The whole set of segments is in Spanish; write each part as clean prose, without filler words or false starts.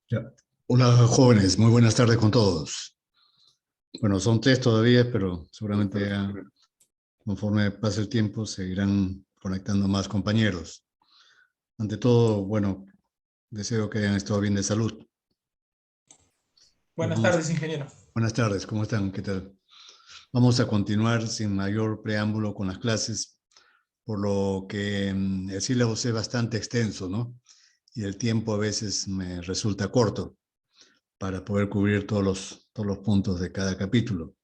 Ya. Hola jóvenes, muy buenas tardes con todos. Bueno, son tres todavía, pero seguramente ya conforme pase el tiempo se irán conectando más compañeros. Ante todo, bueno, deseo que hayan estado bien de salud. Y Buenas vamos, tardes, ingeniero. buenas tardes, ¿cómo están? ¿Qué tal? Vamos a continuar sin mayor preámbulo con las clases, por lo que el sílabo es bastante extenso, ¿no? Y el tiempo a veces me resulta corto para poder cubrir todos los puntos de cada capítulo.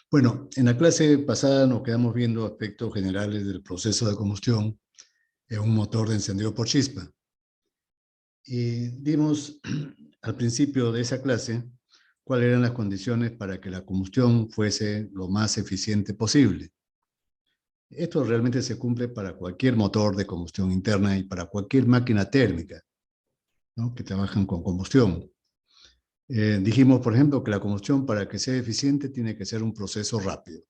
Bueno, en la clase pasada nos quedamos viendo aspectos generales del proceso de combustión en un motor de encendido por chispa. Y dimos al principio de esa clase cuáles eran las condiciones para que la combustión fuese lo más eficiente posible. Esto realmente se cumple para cualquier motor de combustión interna y para cualquier máquina térmica, ¿no?, que trabajan con combustión. Dijimos, por ejemplo, que la combustión, para que sea eficiente, tiene que ser un proceso rápido.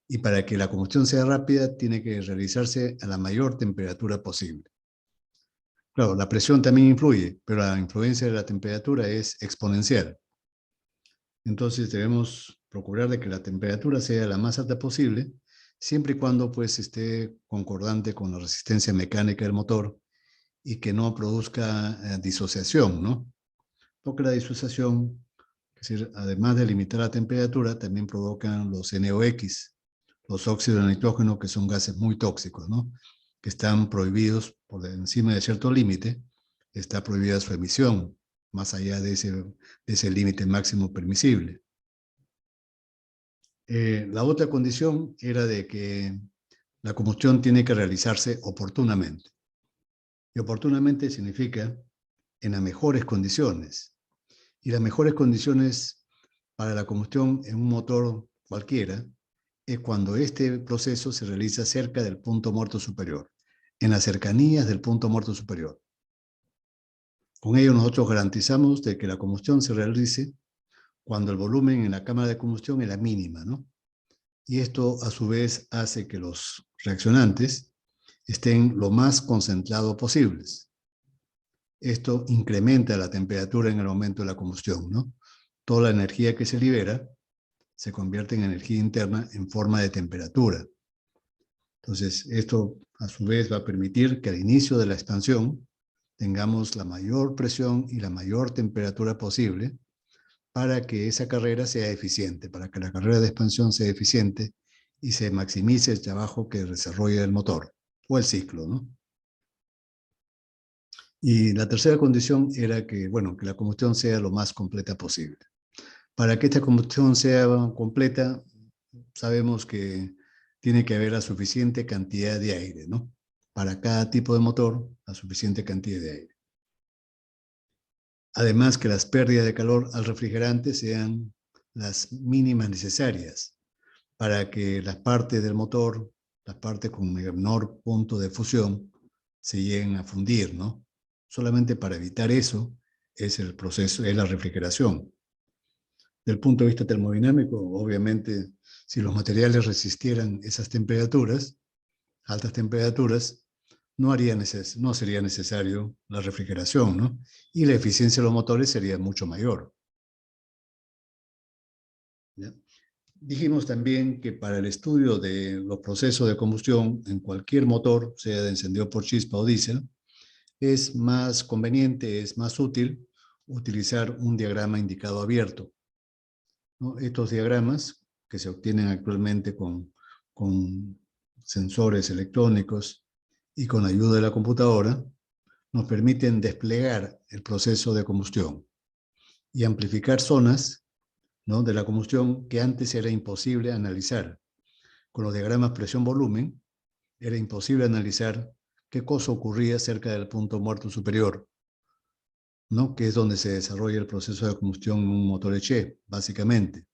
Y para que la combustión sea rápida, tiene que realizarse a la mayor temperatura posible. Claro, la presión también influye, pero la influencia de la temperatura es exponencial. Entonces debemos procurar de que la temperatura sea la más alta posible, siempre y cuando pues esté concordante con la resistencia mecánica del motor y que no produzca disociación, ¿no? Porque la disociación, es decir, además de limitar la temperatura, también provocan los NOx, los óxidos de nitrógeno, que son gases muy tóxicos, ¿no?, que están prohibidos por encima de cierto límite, está prohibida su emisión, más allá de ese límite máximo permisible. La otra condición era de que la combustión tiene que realizarse oportunamente. Y oportunamente significa en las mejores condiciones. Y las mejores condiciones para la combustión en un motor cualquiera es cuando este proceso se realiza cerca del punto muerto superior, en las cercanías del punto muerto superior. Con ello nosotros garantizamos de que la combustión se realice cuando el volumen en la cámara de combustión es la mínima, ¿no? Y esto a su vez hace que los reaccionantes estén lo más concentrados posibles. Esto incrementa la temperatura en el momento de la combustión, ¿no? Toda la energía que se libera se convierte en energía interna en forma de temperatura. Entonces, esto a su vez va a permitir que al inicio de la expansión tengamos la mayor presión y la mayor temperatura posible para que esa carrera sea eficiente, para que la carrera de expansión sea eficiente y se maximice el trabajo que desarrolla el motor o el ciclo, ¿no? Y la tercera condición era que, bueno, que la combustión sea lo más completa posible. Para que esta combustión sea completa, sabemos que tiene que haber la suficiente cantidad de aire, ¿no? Para cada tipo de motor, la suficiente cantidad de aire. Además, que las pérdidas de calor al refrigerante sean las mínimas necesarias para que las partes del motor, las partes con menor punto de fusión, se lleguen a fundir, ¿no? Solamente para evitar eso es el proceso, es la refrigeración. Del punto de vista termodinámico, obviamente, si los materiales resistieran esas temperaturas, altas temperaturas, no sería necesario la refrigeración, ¿no? Y la eficiencia de los motores sería mucho mayor, ¿ya? Dijimos también que para el estudio de los procesos de combustión en cualquier motor, sea de encendido por chispa o diésel, es más conveniente, es más útil utilizar un diagrama indicado abierto, ¿no? Estos diagramas que se obtienen actualmente con sensores electrónicos y con ayuda de la computadora, nos permiten desplegar el proceso de combustión y amplificar zonas, ¿no?, de la combustión que antes era imposible analizar. Con los diagramas presión-volumen era imposible analizar qué cosa ocurría cerca del punto muerto superior, ¿no?, que es donde se desarrolla el proceso de combustión en un motor Eche, básicamente.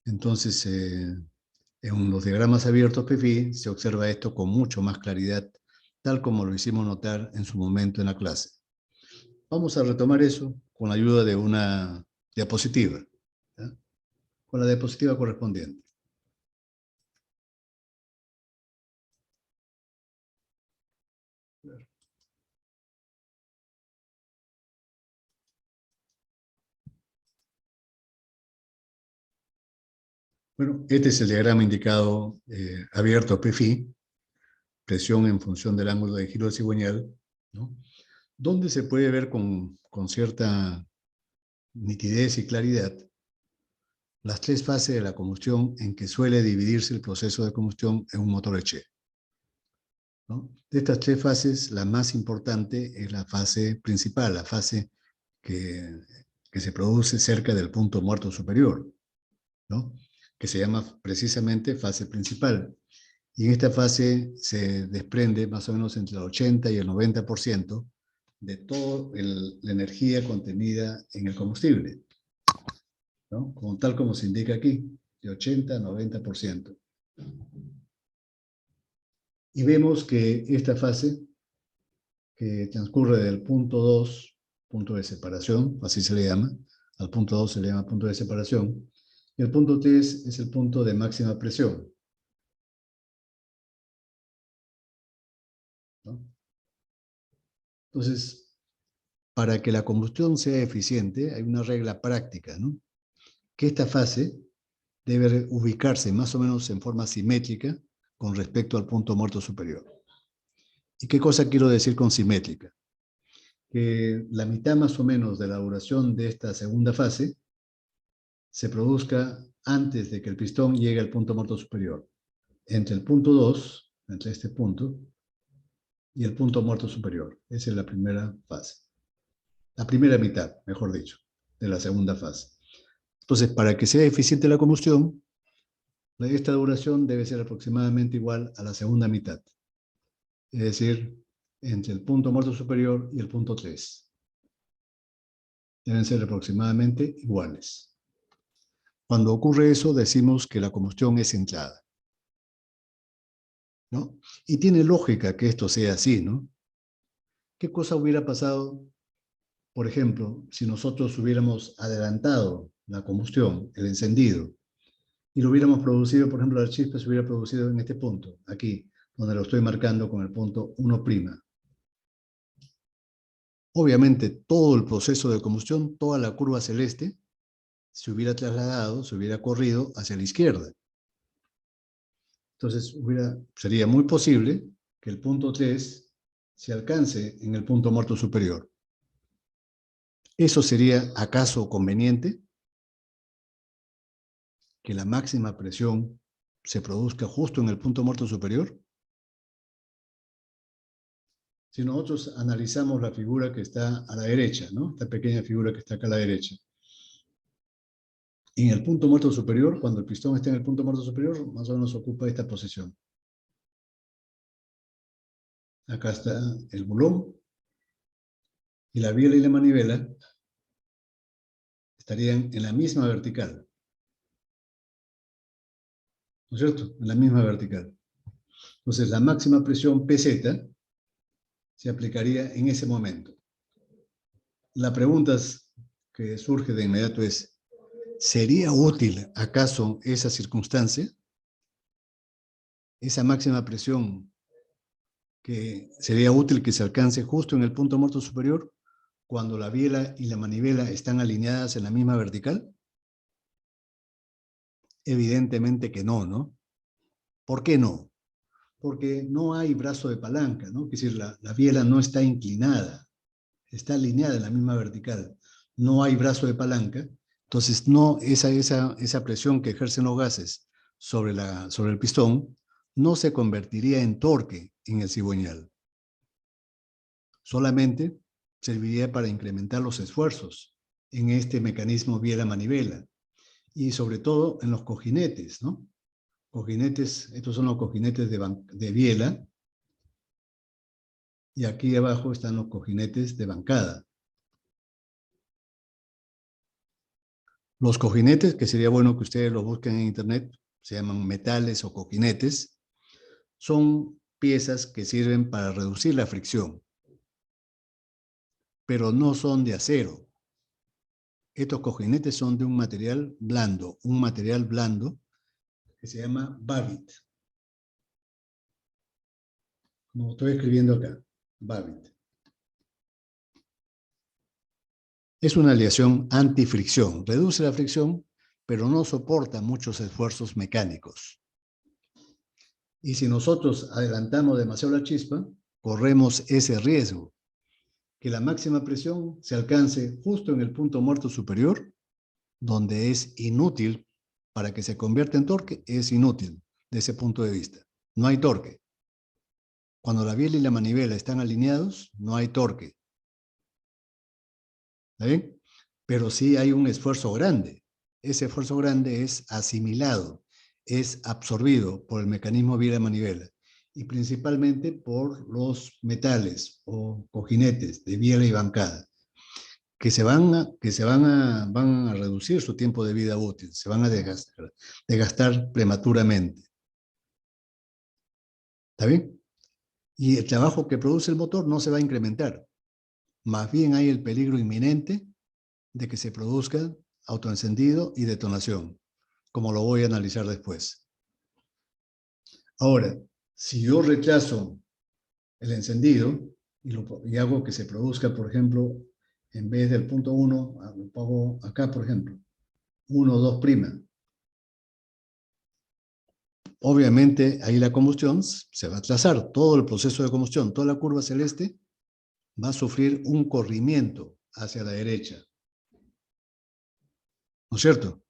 Entonces, en los diagramas abiertos PFI se observa esto con mucho más claridad, tal como lo hicimos notar en su momento en la clase. Vamos a retomar eso con la ayuda de una diapositiva, ¿ya?, con la diapositiva correspondiente. Bueno, este es el diagrama indicado abierto PFI, presión en función del ángulo de giro del cigüeñal, ¿no? Donde se puede ver con cierta nitidez y claridad las tres fases de la combustión en que suele dividirse el proceso de combustión en un motor Eche, ¿no? De estas tres fases, la más importante es la fase principal, la fase que se produce cerca del punto muerto superior, ¿no? Que se llama precisamente fase principal. Y en esta fase se desprende más o menos entre el 80 y el 90% de toda la energía contenida en el combustible, ¿no? Tal como se indica aquí, de 80 a 90%. Y vemos que esta fase, que transcurre del punto 2, punto de separación, así se le llama, al punto 2 se le llama punto de separación, y el punto 3 es el punto de máxima presión, ¿no? Entonces, para que la combustión sea eficiente, hay una regla práctica, ¿no? Que esta fase debe ubicarse más o menos en forma simétrica con respecto al punto muerto superior. ¿Y qué cosa quiero decir con simétrica? Que la mitad más o menos de la duración de esta segunda fase se produzca antes de que el pistón llegue al punto muerto superior. Entre el punto 2, entre este punto, y el punto muerto superior. Esa es la primera fase. La primera mitad, mejor dicho, de la segunda fase. Entonces, para que sea eficiente la combustión, esta duración debe ser aproximadamente igual a la segunda mitad. Es decir, entre el punto muerto superior y el punto 3. Deben ser aproximadamente iguales. Cuando ocurre eso, decimos que la combustión es centrada, ¿no? Y tiene lógica que esto sea así, ¿no? ¿Qué cosa hubiera pasado, por ejemplo, si nosotros hubiéramos adelantado la combustión, el encendido, y lo hubiéramos producido, por ejemplo, la chispa se hubiera producido en este punto, aquí, donde lo estoy marcando con el punto 1'? Obviamente, todo el proceso de combustión, toda la curva celeste, se hubiera trasladado, se hubiera corrido hacia la izquierda. Entonces, sería muy posible que el punto 3 se alcance en el punto muerto superior. ¿Eso sería acaso conveniente? ¿Que la máxima presión se produzca justo en el punto muerto superior? Si nosotros analizamos la figura que está a la derecha, ¿no? Esta pequeña figura que está acá a la derecha. En el punto muerto superior, cuando el pistón está en el punto muerto superior, más o menos ocupa esta posición. Acá está el bulón, y la biela y la manivela estarían en la misma vertical. ¿No es cierto? En la misma vertical. Entonces, la máxima presión PZ se aplicaría en ese momento. La pregunta que surge de inmediato es, ¿sería útil acaso esa circunstancia? Esa máxima presión que sería útil que se alcance justo en el punto muerto superior cuando la biela y la manivela están alineadas en la misma vertical? Evidentemente que no, ¿no? ¿Por qué no? Porque no hay brazo de palanca, ¿no? Es decir, la biela no está inclinada, está alineada en la misma vertical. No hay brazo de palanca, entonces no, esa presión que ejercen los gases sobre el pistón no se convertiría en torque en el cigüeñal. Solamente serviría para incrementar los esfuerzos en este mecanismo biela-manivela y sobre todo en los cojinetes, ¿no? Cojinetes, estos son los cojinetes de biela, y aquí abajo están los cojinetes de bancada. Los cojinetes, que sería bueno que ustedes los busquen en internet, se llaman metales o cojinetes, son piezas que sirven para reducir la fricción, pero no son de acero. Estos cojinetes son de un material blando que se llama Babbitt. Como estoy escribiendo acá, Babbitt. Es una aleación antifricción, reduce la fricción, pero no soporta muchos esfuerzos mecánicos. Y si nosotros adelantamos demasiado la chispa, corremos ese riesgo, que la máxima presión se alcance justo en el punto muerto superior, donde es inútil, para que se convierta en torque, es inútil de ese punto de vista. No hay torque. Cuando la biela y la manivela están alineados, no hay torque. ¿Está bien? Pero sí hay un esfuerzo grande. Ese esfuerzo grande es asimilado, es absorbido por el mecanismo biela-manivela y principalmente por los metales o cojinetes de biela y bancada, que van a reducir su tiempo de vida útil, se van a desgastar prematuramente. ¿Está bien? Y el trabajo que produce el motor no se va a incrementar. Más bien hay el peligro inminente de que se produzca autoencendido y detonación, como lo voy a analizar después. Ahora, si yo rechazo el encendido y hago que se produzca, por ejemplo, en vez del punto 1, lo pongo acá, por ejemplo, 1, 2 prima. Obviamente, ahí la combustión se va a atrasar. Todo el proceso de combustión, toda la curva celeste va a sufrir un corrimiento hacia la derecha. ¿No es cierto?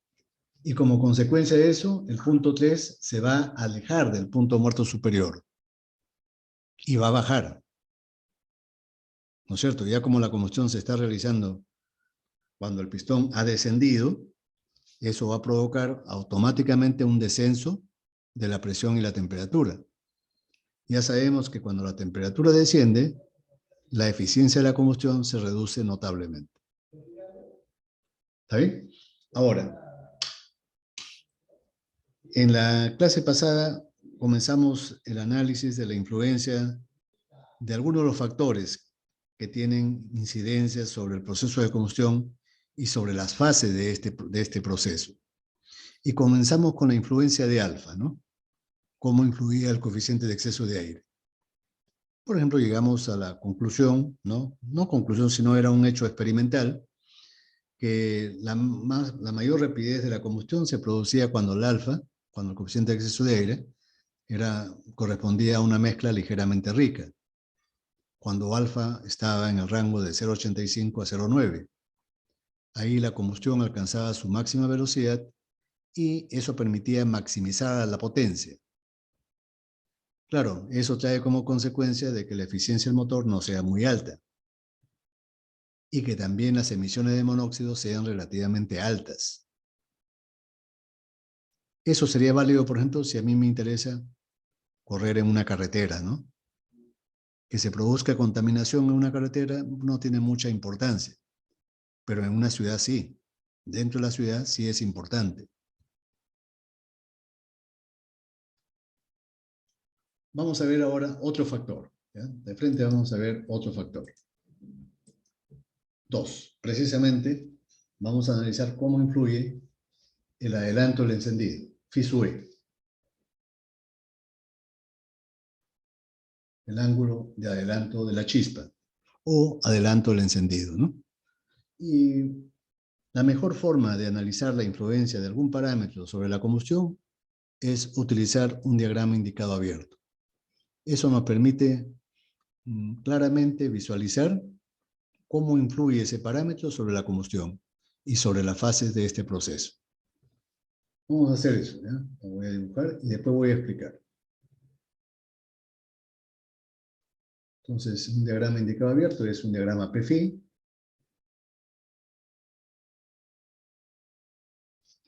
Y como consecuencia de eso, el punto 3 se va a alejar del punto muerto superior y va a bajar. ¿No es cierto? Ya como la combustión se está realizando cuando el pistón ha descendido, eso va a provocar automáticamente un descenso de la presión y la temperatura. Ya sabemos que cuando la temperatura desciende, la eficiencia de la combustión se reduce notablemente. ¿Está bien? Ahora, en la clase pasada comenzamos el análisis de la influencia de algunos de los factores que tienen incidencia sobre el proceso de combustión y sobre las fases de este proceso. Y comenzamos con la influencia de alfa, ¿no? Cómo influía el coeficiente de exceso de aire. Por ejemplo, llegamos a la conclusión, ¿no? No conclusión, sino era un hecho experimental, que la mayor rapidez de la combustión se producía cuando el alfa, cuando el coeficiente de exceso de aire, correspondía a una mezcla ligeramente rica, cuando alfa estaba en el rango de 0,85 a 0,9. Ahí la combustión alcanzaba su máxima velocidad y eso permitía maximizar la potencia. Claro, eso trae como consecuencia de que la eficiencia del motor no sea muy alta y que también las emisiones de monóxido sean relativamente altas. Eso sería válido, por ejemplo, si a mí me interesa correr en una carretera, ¿no? Que se produzca contaminación en una carretera no tiene mucha importancia, pero en una ciudad sí. Dentro de la ciudad sí es importante. Vamos a ver ahora otro factor, ¿ya? De frente vamos a ver otro factor. 2. Precisamente vamos a analizar cómo influye el adelanto del encendido, FISUE, el ángulo de adelanto de la chispa o adelanto del encendido, ¿no? Y la mejor forma de analizar la influencia de algún parámetro sobre la combustión es utilizar un diagrama indicado abierto. Eso nos permite claramente visualizar cómo influye ese parámetro sobre la combustión y sobre las fases de este proceso. Vamos a hacer eso, ¿ya? Lo voy a dibujar y después voy a explicar. Entonces, un diagrama indicado abierto es un diagrama PFI.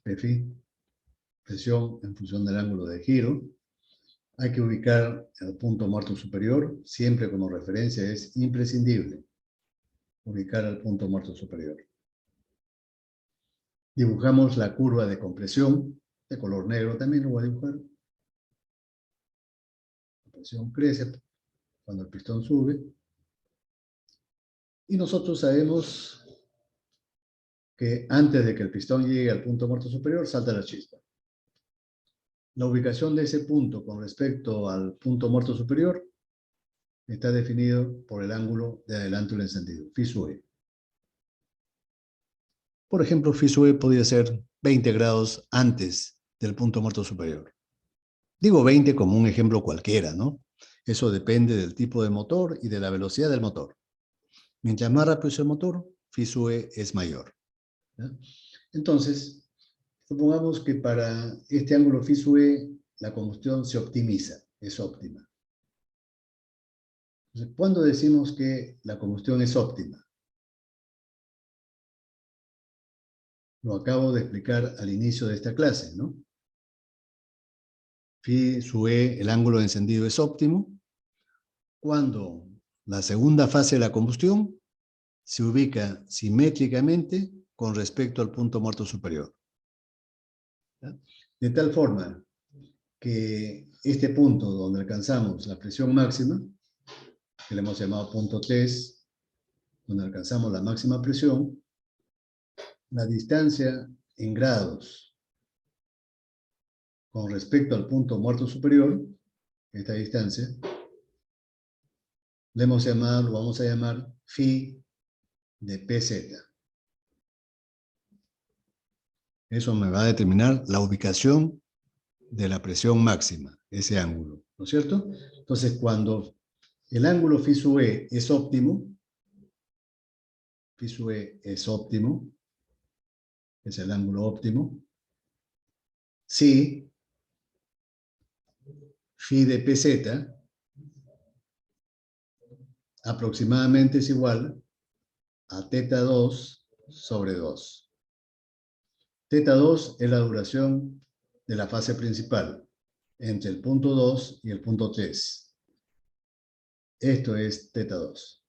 PFI, presión en función del ángulo de giro. Hay que ubicar el punto muerto superior, siempre como referencia es imprescindible ubicar el punto muerto superior. Dibujamos la curva de compresión, de color negro también lo voy a dibujar. La presión crece cuando el pistón sube. Y nosotros sabemos que antes de que el pistón llegue al punto muerto superior, salta la chispa. La ubicación de ese punto con respecto al punto muerto superior está definido por el ángulo de adelanto del encendido, FISUE. Por ejemplo, FISUE podría ser 20 grados antes del punto muerto superior. Digo 20 como un ejemplo cualquiera, ¿no? Eso depende del tipo de motor y de la velocidad del motor. Mientras más rápido es el motor, phi sub e es mayor, ¿ya? Entonces, supongamos que para este ángulo phi sub e la combustión se optimiza, es óptima. Entonces, ¿cuándo decimos que la combustión es óptima? Lo acabo de explicar al inicio de esta clase, ¿no? Phi sub e, el ángulo de encendido, es óptimo cuando la segunda fase de la combustión se ubica simétricamente con respecto al punto muerto superior, ¿ya? De tal forma que este punto donde alcanzamos la presión máxima, que le hemos llamado punto test, donde alcanzamos la máxima presión, la distancia en grados con respecto al punto muerto superior, esta distancia, lo vamos a llamar phi de pz. Eso me va a determinar la ubicación de la presión máxima, ese ángulo, ¿no es cierto? Entonces, cuando el ángulo phi sub e es óptimo, phi sub e es óptimo, es el ángulo óptimo, si phi de pz aproximadamente es igual a teta 2 sobre 2. Teta 2 es la duración de la fase principal, entre el punto 2 y el punto 3. Esto es teta 2.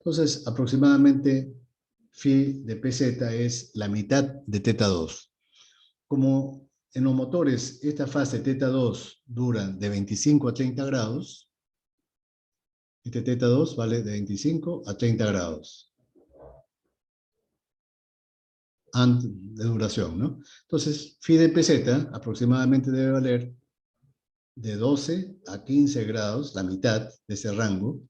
Entonces, aproximadamente phi de pz es la mitad de teta 2. Como en los motores esta fase teta 2 dura de 25 a 30 grados, este teta 2 vale de 25 a 30 grados de duración, ¿no? Entonces, phi de pz aproximadamente debe valer de 12 a 15 grados, la mitad de ese rango,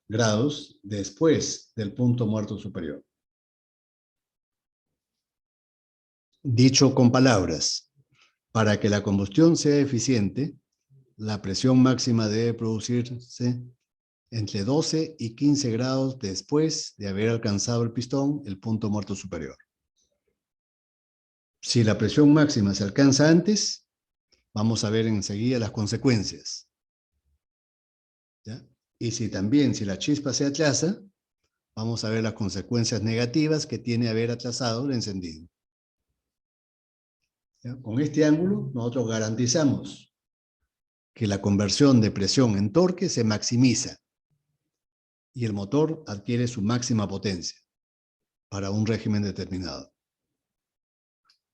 grados después del punto muerto superior. Dicho con palabras, para que la combustión sea eficiente, la presión máxima debe producirse entre 12 y 15 grados después de haber alcanzado el pistón, el punto muerto superior. Si la presión máxima se alcanza antes, vamos a ver enseguida las consecuencias, ¿ya? Y si la chispa se atrasa, vamos a ver las consecuencias negativas que tiene haber atrasado el encendido, ¿ya? Con este ángulo, nosotros garantizamos que la conversión de presión en torque se maximiza y el motor adquiere su máxima potencia para un régimen determinado.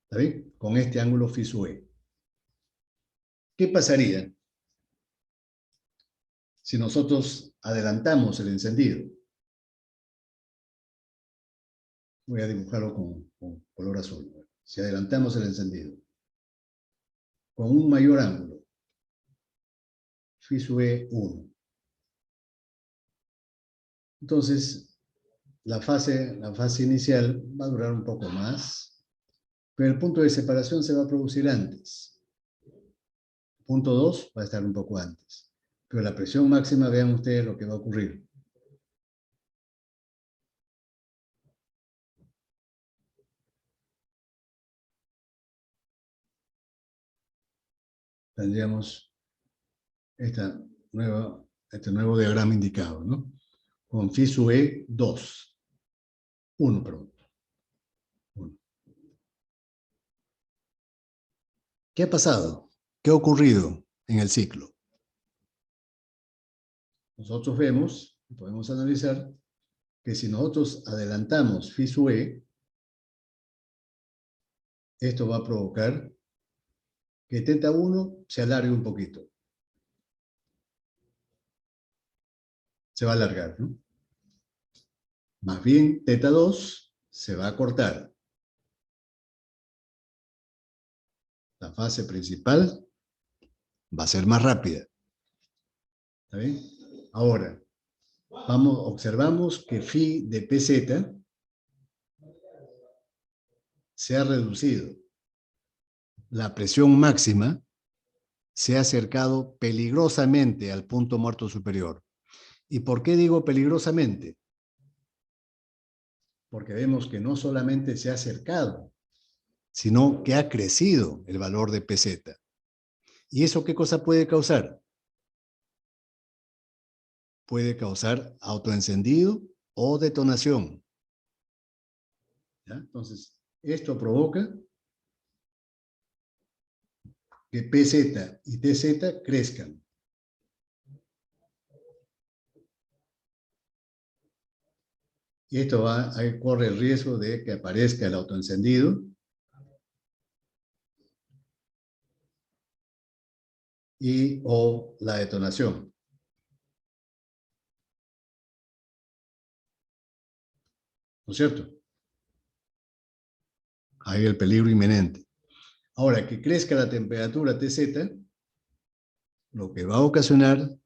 ¿Está bien? Con este ángulo phi sub e. ¿Qué pasaría si nosotros adelantamos el encendido? Voy a dibujarlo con color azul. Si adelantamos el encendido con un mayor ángulo, phi sub e 1. Entonces, la fase inicial va a durar un poco más, pero el punto de separación se va a producir antes. Punto 2 va a estar un poco antes. Pero la presión máxima, vean ustedes lo que va a ocurrir. Tendríamos este nuevo diagrama indicado, ¿no? Con phi sub e 2. 1, perdón. 1. ¿Qué ha pasado? ¿Qué ha ocurrido en el ciclo? Nosotros podemos analizar que si nosotros adelantamos phi sub e, esto va a provocar que teta 1 se alargue un poquito. Se va a alargar, ¿no? Más bien, teta 2 se va a cortar. La fase principal va a ser más rápida. ¿Está bien? Ahora, observamos que phi de PZ se ha reducido. La presión máxima se ha acercado peligrosamente al punto muerto superior. ¿Y por qué digo peligrosamente? Porque vemos que no solamente se ha acercado, sino que ha crecido el valor de PZ. ¿Y eso qué cosa puede causar? Puede causar autoencendido o detonación. ¿Ya? Entonces, esto provoca que PZ y TZ crezcan. Y esto corre el riesgo de que aparezca el autoencendido o la detonación. ¿No es cierto? Hay el peligro inminente. Ahora, que crezca la temperatura TZ, lo que va a ocasionar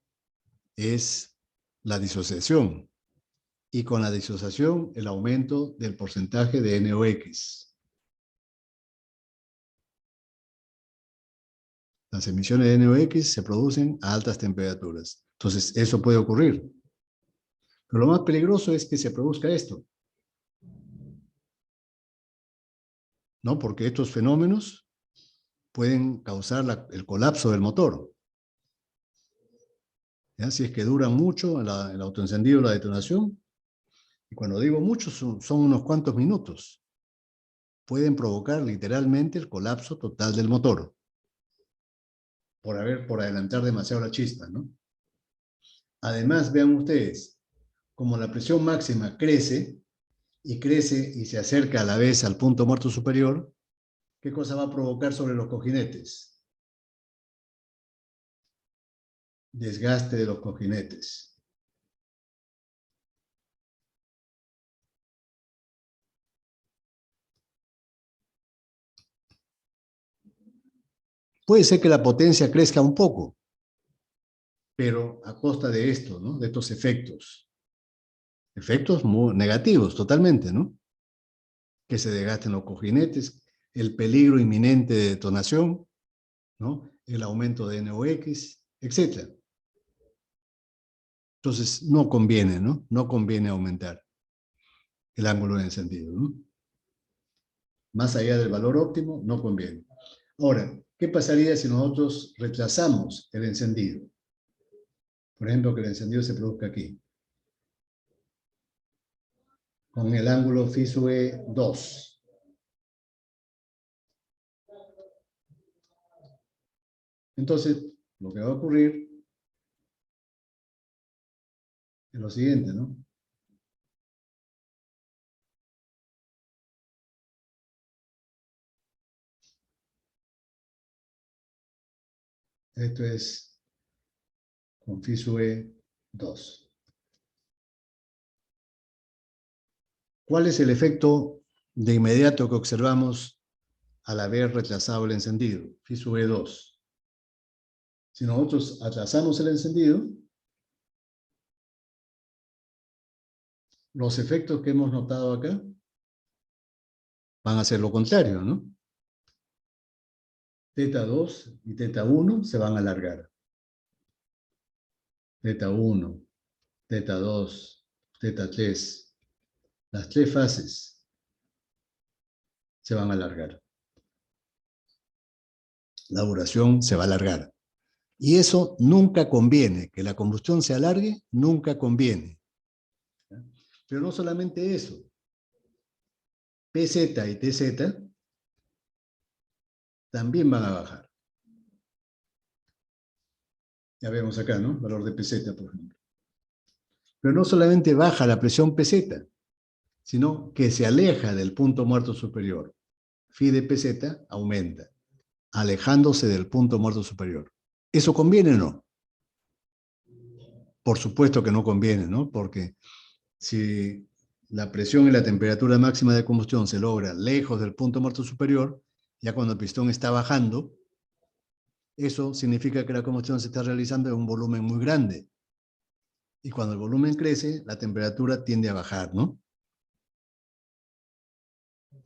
es la disociación. Y con la disociación, el aumento del porcentaje de NOx. Las emisiones de NOx se producen a altas temperaturas. Entonces, eso puede ocurrir. Pero lo más peligroso es que se produzca esto, ¿no? Porque estos fenómenos pueden causar el colapso del motor. ¿Ya? Si es que duran mucho el autoencendido o la detonación, y cuando digo mucho son unos cuantos minutos, pueden provocar literalmente el colapso total del motor, por adelantar demasiado la chispa, ¿no? Además, vean ustedes, como la presión máxima crece y se acerca a la vez al punto muerto superior, ¿qué cosa va a provocar sobre los cojinetes? Desgaste de los cojinetes. Puede ser que la potencia crezca un poco, pero a costa de esto, ¿no? De estos efectos. Efectos muy negativos, totalmente, ¿no? Que se desgasten los cojinetes, el peligro inminente de detonación, ¿no? El aumento de NOx, etc. Entonces, no conviene, ¿no? No conviene aumentar el ángulo de encendido, ¿no? Más allá del valor óptimo, no conviene. Ahora, ¿qué pasaría si nosotros retrasamos el encendido? Por ejemplo, que el encendido se produzca aquí, con el ángulo phi sub e 2. Entonces, lo que va a ocurrir es lo siguiente, ¿no? Esto es con phi sub e 2. ¿Cuál es el efecto de inmediato que observamos al haber retrasado el encendido? Phi sub e 2. Si nosotros atrasamos el encendido, los efectos que hemos notado acá van a ser lo contrario, ¿no? Teta 2 y teta 1 se van a alargar. Teta 1, teta 2, teta 3. Las tres fases se van a alargar. La duración se va a alargar. Y eso nunca conviene, que la combustión se alargue, nunca conviene. Pero no solamente eso, PZ y TZ también van a bajar. Ya vemos acá, ¿no? Valor de PZ, por ejemplo. Pero no solamente baja la presión PZ, sino que se aleja del punto muerto superior. Phi de PZ aumenta, alejándose del punto muerto superior. ¿Eso conviene o no? Por supuesto que no conviene, ¿no? Porque si la presión y la temperatura máxima de combustión se logra lejos del punto muerto superior, ya cuando el pistón está bajando, eso significa que la combustión se está realizando en un volumen muy grande. Y cuando el volumen crece, la temperatura tiende a bajar, ¿no?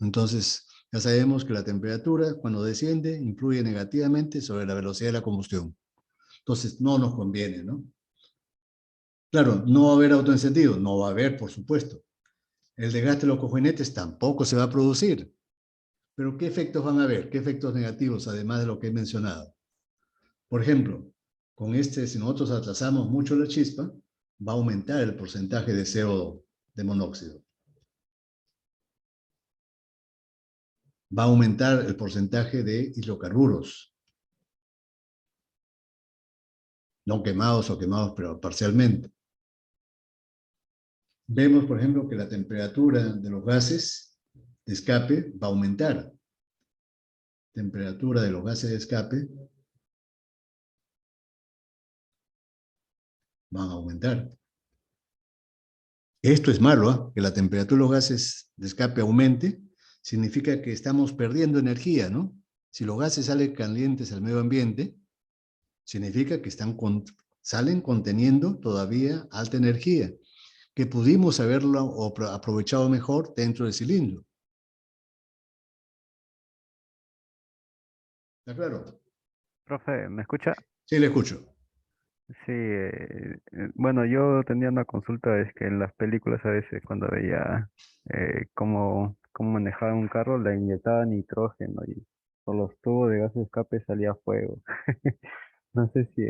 Entonces, ya sabemos que la temperatura, cuando desciende, influye negativamente sobre la velocidad de la combustión. Entonces, no nos conviene, ¿no? Claro, no va a haber autoencendido, no va a haber, por supuesto. El desgaste de los cojinetes tampoco se va a producir. Pero ¿qué efectos van a haber? ¿Qué efectos negativos, además de lo que he mencionado? Por ejemplo, con este, si nosotros atrasamos mucho la chispa, va a aumentar el porcentaje de CO2, de monóxido. Va a aumentar el porcentaje de hidrocarburos, no quemados o quemados, pero parcialmente. Vemos, por ejemplo, que la temperatura de los gases de escape va a aumentar. Temperatura de los gases de escape van a aumentar. Esto es malo, ¿eh? Que la temperatura de los gases de escape aumente, significa que estamos perdiendo energía, ¿no? Si los gases salen calientes al medio ambiente, significa que salen conteniendo todavía alta energía, que pudimos haberlo aprovechado mejor dentro del cilindro. ¿Está claro? Profe, ¿me escucha? Sí, le escucho. Sí, bueno, yo tenía una consulta, es que en las películas a veces cuando veía cómo manejaban un carro, le inyectaban nitrógeno y por los tubos de gas de escape salía fuego. No sé si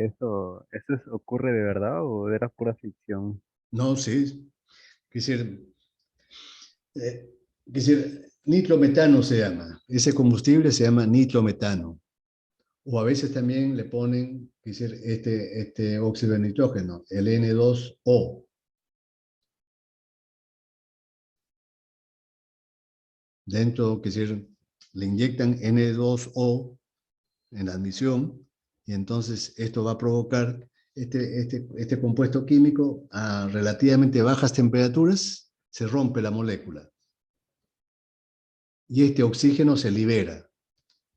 ocurre de verdad o era pura ficción. No, sí. Quisiera, eh, nitrometano se llama. Ese combustible se llama nitrometano. O a veces también le ponen, este óxido de nitrógeno, el N2O. Dentro, le inyectan N2O en la admisión y entonces esto va a provocar este compuesto químico a relativamente bajas temperaturas, se rompe la molécula y este oxígeno se libera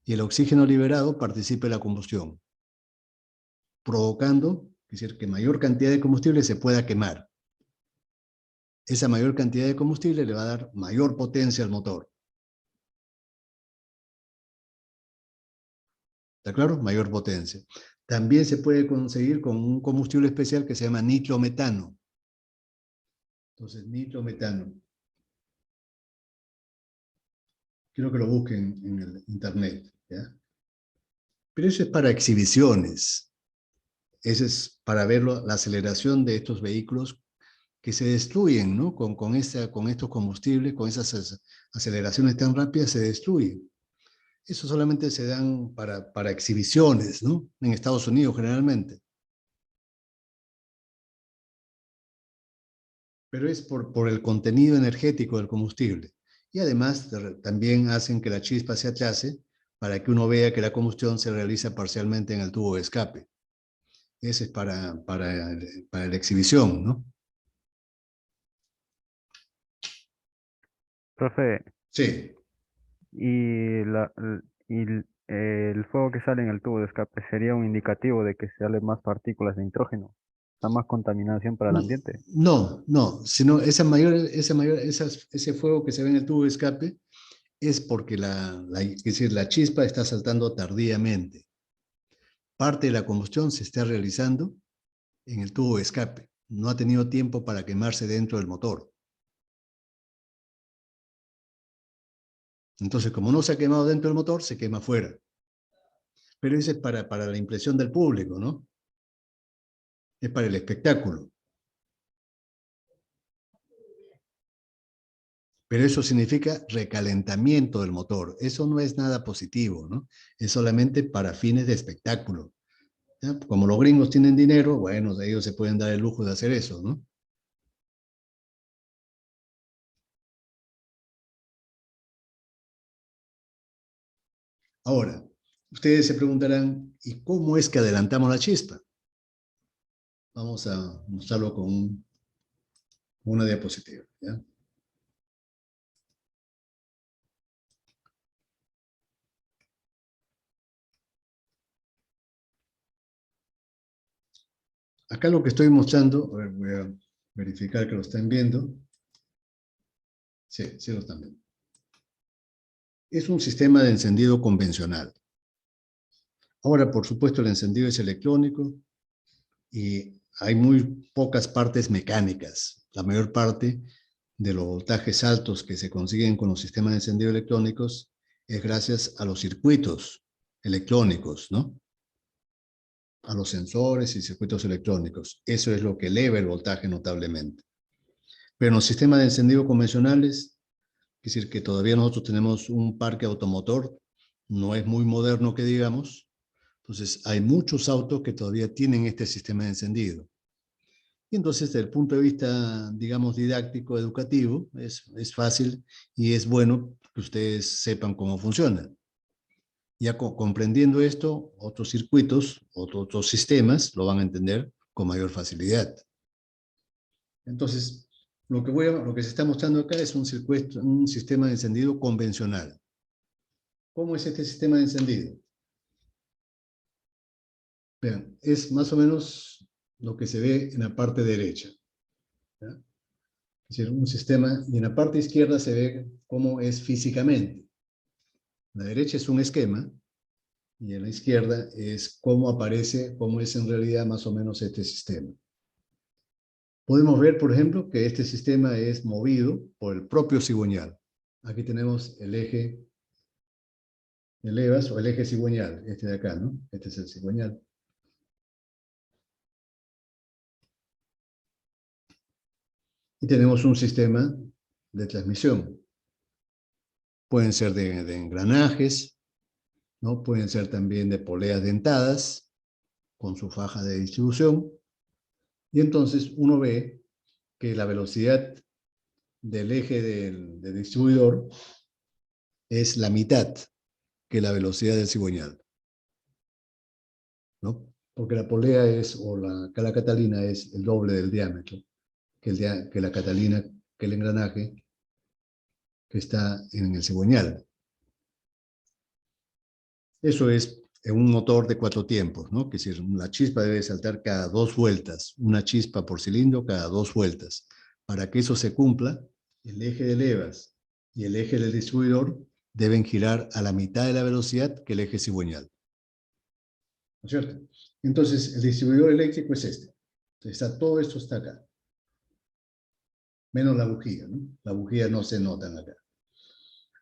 y el oxígeno liberado participa en la combustión, provocando, que mayor cantidad de combustible se pueda quemar. Esa mayor cantidad de combustible le va a dar mayor potencia al motor. ¿Está claro? Mayor potencia. También se puede conseguir con un combustible especial que se llama nitrometano. Entonces, nitrometano. Quiero que lo busquen en el internet, ¿ya? Pero eso es para exhibiciones. Ese es para ver la aceleración de estos vehículos que se destruyen, ¿no? Con estos combustibles, con esas aceleraciones tan rápidas, se destruyen. Eso solamente se dan para exhibiciones, ¿no? En Estados Unidos generalmente. Pero es por el contenido energético del combustible. Y además también hacen que la chispa se atrase para que uno vea que la combustión se realiza parcialmente en el tubo de escape. Ese es para la exhibición, ¿no? Profe, Sí. ¿y, el fuego que sale en el tubo de escape sería un indicativo de que salen más partículas de nitrógeno? ¿Da más contaminación para el ambiente? No, no, sino ese fuego que se ve en el tubo de escape es porque la chispa está saltando tardíamente. Parte de la combustión se está realizando en el tubo de escape. No ha tenido tiempo para quemarse dentro del motor. Entonces, como no se ha quemado dentro del motor, se quema afuera. Pero ese es para la impresión del público, ¿no? Es para el espectáculo. Pero eso significa recalentamiento del motor. Eso no es nada positivo, ¿no? Es solamente para fines de espectáculo. ¿Ya? Como los gringos tienen dinero, bueno, ellos se pueden dar el lujo de hacer eso, ¿no? Ahora, ustedes se preguntarán, ¿y cómo es que adelantamos la chispa? Vamos a mostrarlo con una diapositiva, ¿ya? Acá lo que estoy mostrando, a ver, voy a verificar que lo están viendo. Sí, sí lo están viendo. Es un sistema de encendido convencional. Ahora, por supuesto, el encendido es electrónico y hay muy pocas partes mecánicas. La mayor parte de los voltajes altos que se consiguen con los sistemas de encendido electrónicos es gracias a los circuitos electrónicos, ¿no? A los sensores y circuitos electrónicos. Eso es lo que eleva el voltaje notablemente. Pero en los sistemas de encendido convencionales, es decir, que todavía nosotros tenemos un parque automotor, no es muy moderno que digamos, entonces hay muchos autos que todavía tienen este sistema de encendido. Y entonces, desde el punto de vista, digamos, didáctico, educativo, es fácil y es bueno que ustedes sepan cómo funciona. Ya comprendiendo esto, otros circuitos, otros sistemas lo van a entender con mayor facilidad. Entonces, lo que se está mostrando acá es un sistema de encendido convencional. ¿Cómo es este sistema de encendido? Vean, es más o menos lo que se ve en la parte derecha, ¿ya? Es decir, un sistema, y en la parte izquierda se ve cómo es físicamente. La derecha es un esquema, y en la izquierda es cómo aparece, cómo es en realidad más o menos este sistema. Podemos ver, por ejemplo, que este sistema es movido por el propio cigüeñal. Aquí tenemos el eje de levas o el eje cigüeñal, este de acá, ¿no? Este es el cigüeñal. Y tenemos un sistema de transmisión. Pueden ser de engranajes, ¿no? Pueden ser también de poleas dentadas, con su faja de distribución. Y entonces uno ve que la velocidad del eje del distribuidor es la mitad que la velocidad del cigüeñal, ¿no? Porque la polea es, o la catalina es el doble del diámetro que la catalina, que el engranaje que está en el cigüeñal. Eso es en un motor de 4 tiempos, ¿no? Que es decir, la chispa debe saltar cada 2 vueltas, una chispa por cilindro cada 2 vueltas. Para que eso se cumpla, el eje de levas y el eje del distribuidor deben girar a la mitad de la velocidad que el eje cigüeñal. ¿No es cierto? Entonces, el distribuidor eléctrico es este. Entonces, todo esto está acá. Menos la bujía, ¿no? La bujía no se nota acá.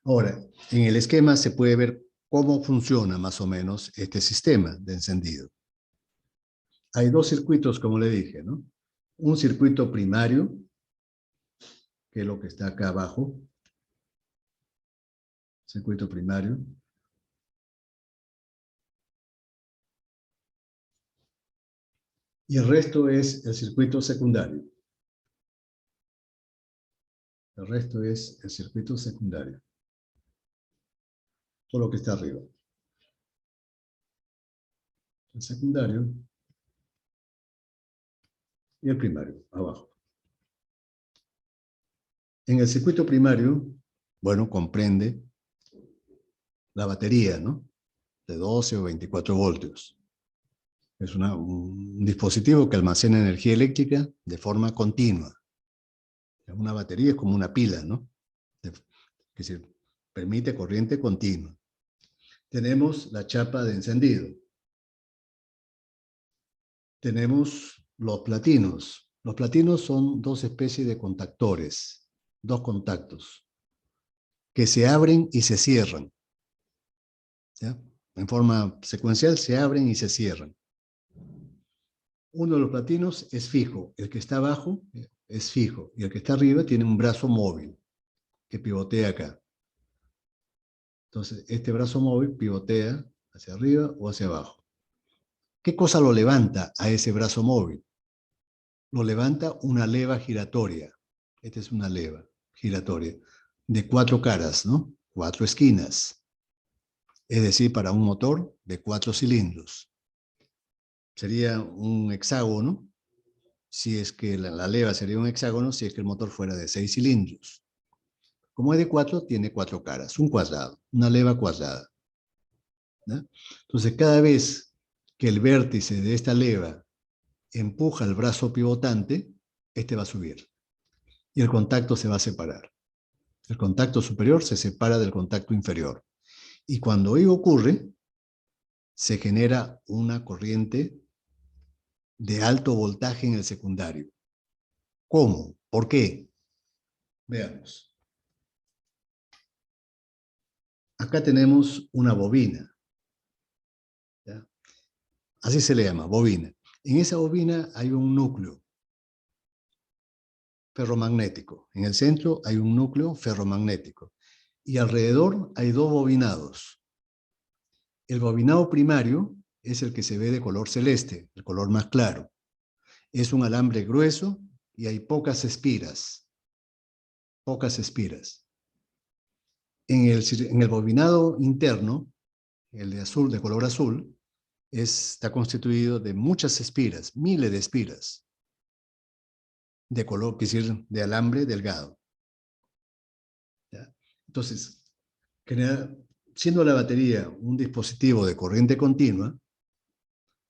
Ahora, en el esquema se puede ver cómo funciona más o menos este sistema de encendido. Hay 2 circuitos, como le dije, ¿no? Un circuito primario, que es lo que está acá abajo. Circuito primario. Y el resto es el circuito secundario. El resto es el circuito secundario. Todo lo que está arriba. El secundario y el primario, abajo. En el circuito primario, bueno, comprende la batería, ¿no? De 12 o 24 voltios. Es un dispositivo que almacena energía eléctrica de forma continua. Una batería es como una pila, ¿no? Que se permite corriente continua. Tenemos la chapa de encendido. Tenemos los platinos. Los platinos son 2 especies de contactores, 2 contactos, que se abren y se cierran, ¿ya? En forma secuencial se abren y se cierran. Uno de los platinos es fijo, el que está abajo es fijo, y el que está arriba tiene un brazo móvil, que pivotea acá. Entonces, este brazo móvil pivotea hacia arriba o hacia abajo. ¿Qué cosa lo levanta a ese brazo móvil? Lo levanta una leva giratoria. Esta es una leva giratoria de 4 caras, ¿no? 4 esquinas. Es decir, para un motor de 4 cilindros. Sería un hexágono, si es que la leva sería un hexágono, si es que el motor fuera de 6 cilindros. Como es de 4, tiene 4 caras, un cuadrado, una leva cuadrada, ¿no? Entonces, cada vez que el vértice de esta leva empuja el brazo pivotante, este va a subir. Y el contacto se va a separar. El contacto superior se separa del contacto inferior. Y cuando ello ocurre, se genera una corriente de alto voltaje en el secundario. ¿Cómo? ¿Por qué? Veamos. Acá tenemos una bobina. ¿Ya? Así se le llama, bobina. En esa bobina hay un núcleo ferromagnético. En el centro hay un núcleo ferromagnético. Y alrededor hay dos bobinados. El bobinado primario es el que se ve de color celeste, el color más claro. Es un alambre grueso y hay pocas espiras. Pocas espiras. En el bobinado interno, el de azul, de color azul, está constituido de muchas espiras, miles de espiras, de color, es decir, de alambre delgado. ¿Ya? Entonces, siendo la batería un dispositivo de corriente continua,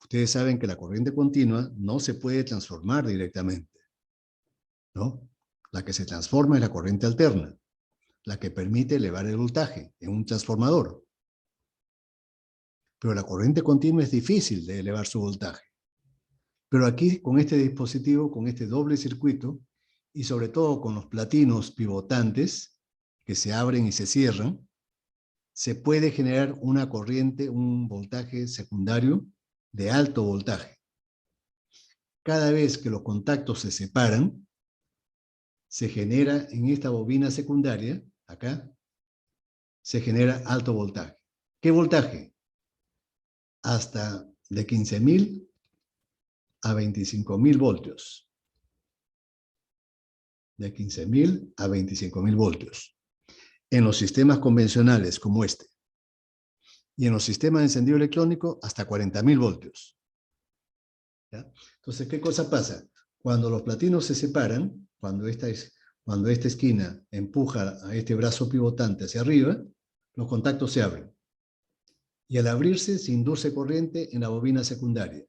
ustedes saben que la corriente continua no se puede transformar directamente, ¿no? La que se transforma es la corriente alterna, la que permite elevar el voltaje en un transformador. Pero la corriente continua es difícil de elevar su voltaje. Pero aquí, con este dispositivo, con este doble circuito, y sobre todo con los platinos pivotantes, que se abren y se cierran, se puede generar una corriente, un voltaje secundario de alto voltaje. Cada vez que los contactos se separan, se genera en esta bobina secundaria, acá, se genera alto voltaje. ¿Qué voltaje? Hasta de 15.000 a 25.000 voltios. De 15.000 a 25.000 voltios. En los sistemas convencionales como este. Y en los sistemas de encendido electrónico hasta 40.000 voltios. ¿Ya? Entonces, ¿qué cosa pasa? Cuando los platinos se separan, cuando esta esquina empuja a este brazo pivotante hacia arriba, los contactos se abren. Y al abrirse se induce corriente en la bobina secundaria.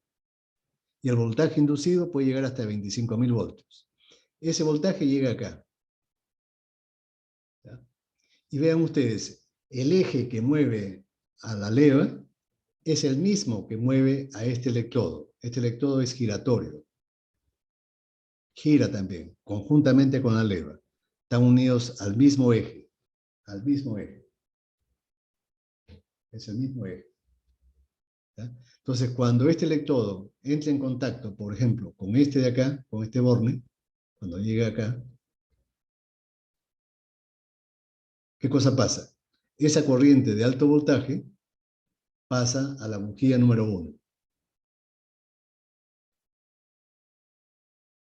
Y el voltaje inducido puede llegar hasta 25.000 voltios. Ese voltaje llega acá. ¿Ya? Y vean ustedes, el eje que mueve a la leva es el mismo que mueve a este electrodo. Este electrodo es giratorio. Gira también, conjuntamente con la leva. Están unidos al mismo eje. Al mismo eje. Es el mismo eje. ¿Ya? Entonces, cuando este electrodo entra en contacto, por ejemplo, con este de acá, con este borne, cuando llega acá, ¿qué cosa pasa? Esa corriente de alto voltaje pasa a la bujía número 1.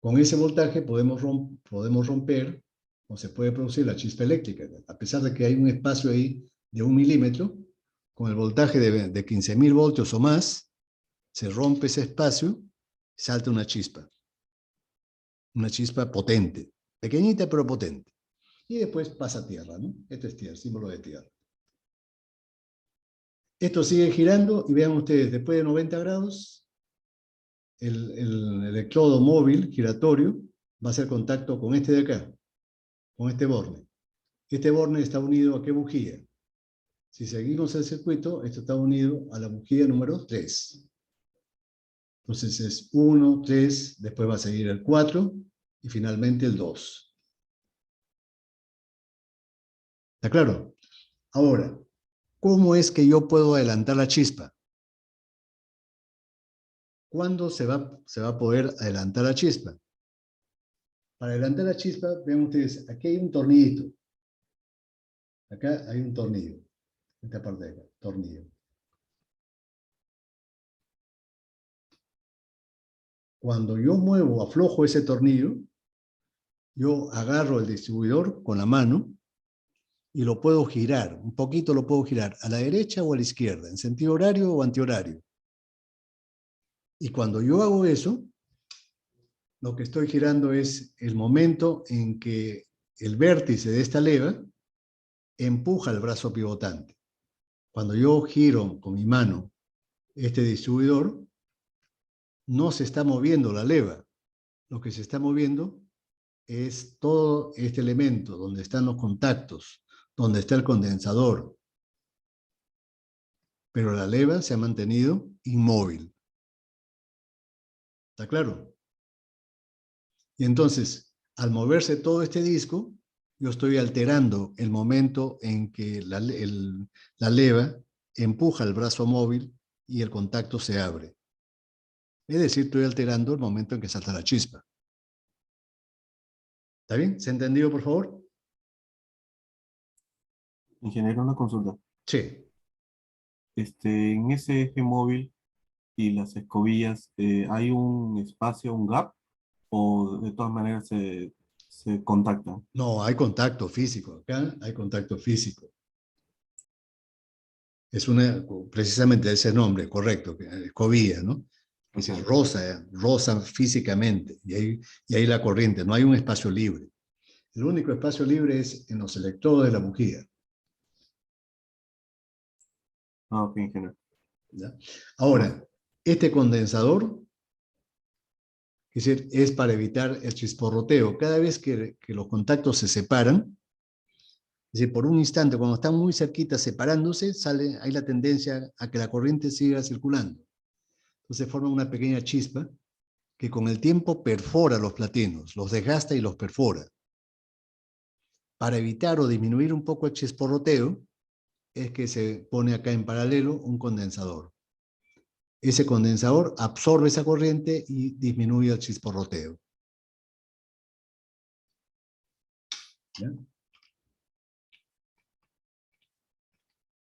Con ese voltaje podemos romper o se puede producir la chispa eléctrica. A pesar de que hay un espacio ahí de 1 milímetro, con el voltaje de 15.000 voltios o más, se rompe ese espacio, salta una chispa. Una chispa potente, pequeñita pero potente. Y después pasa a tierra, ¿no? Esto es tierra, símbolo de tierra. Esto sigue girando y vean ustedes, después de 90 grados, el electrodo móvil giratorio va a hacer contacto con este de acá, con este borne. Este borne está unido ¿a qué bujía? Si seguimos el circuito, esto está unido a la bujía número 3. Entonces es 1, 3, después va a seguir el 4 y finalmente el 2. ¿Está claro? Ahora, ¿cómo es que yo puedo adelantar la chispa? ¿Cuándo se va a poder adelantar la chispa? Para adelantar la chispa, vean ustedes, aquí hay un tornillito. Acá hay un tornillo. Esta parte de acá, tornillo. Cuando yo muevo, aflojo ese tornillo, yo agarro el distribuidor con la mano y lo puedo girar, un poquito lo puedo girar, a la derecha o a la izquierda, en sentido horario o antihorario. Y cuando yo hago eso, lo que estoy girando es el momento en que el vértice de esta leva empuja el brazo pivotante. Cuando yo giro con mi mano este distribuidor, no se está moviendo la leva. Lo que se está moviendo es todo este elemento, donde están los contactos, donde está el condensador. Pero la leva se ha mantenido inmóvil. ¿Está claro? Y entonces, al moverse todo este disco, yo estoy alterando el momento en que la leva empuja el brazo móvil y el contacto se abre. Es decir, estoy alterando el momento en que salta la chispa. ¿Está bien? ¿Se ha entendido, por favor? Ingeniero, una consulta. Sí. En ese eje móvil y las escobillas, ¿hay un espacio, un gap? ¿O de todas maneras se contactan? No, hay contacto físico. Acá hay contacto físico. Es precisamente ese nombre, correcto, escobilla, ¿no? Es decir, Ok. rosa físicamente, y ahí la corriente, no hay un espacio libre. El único espacio libre es en los electrodos de la bujía. Ah, ok, ingeniero. ¿Ya? Ahora, este condensador, es decir, es para evitar el chisporroteo. Cada vez que los contactos se separan, es decir, por un instante, cuando están muy cerquitas separándose, hay la tendencia a que la corriente siga circulando. Entonces forma una pequeña chispa que con el tiempo perfora los platinos, los desgasta y los perfora. Para evitar o disminuir un poco el chisporroteo, es que se pone acá en paralelo un condensador. Ese condensador absorbe esa corriente y disminuye el chisporroteo. ¿Ya?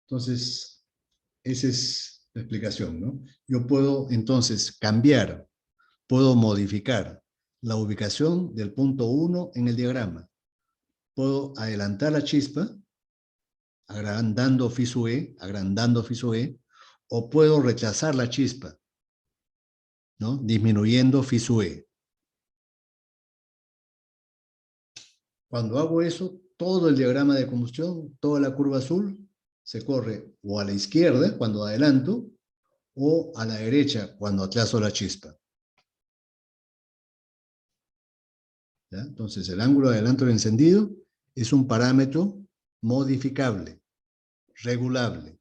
Entonces, esa es la explicación, ¿no? Yo puedo entonces cambiar, puedo modificar la ubicación del punto 1 en el diagrama. Puedo adelantar la chispa, agrandando FISU E, o puedo rechazar la chispa, ¿no? Disminuyendo FISU E. Cuando hago eso, todo el diagrama de combustión, toda la curva azul, se corre o a la izquierda cuando adelanto, o a la derecha cuando atraso la chispa. ¿Ya? Entonces, el ángulo de adelanto del encendido es un parámetro modificable, regulable.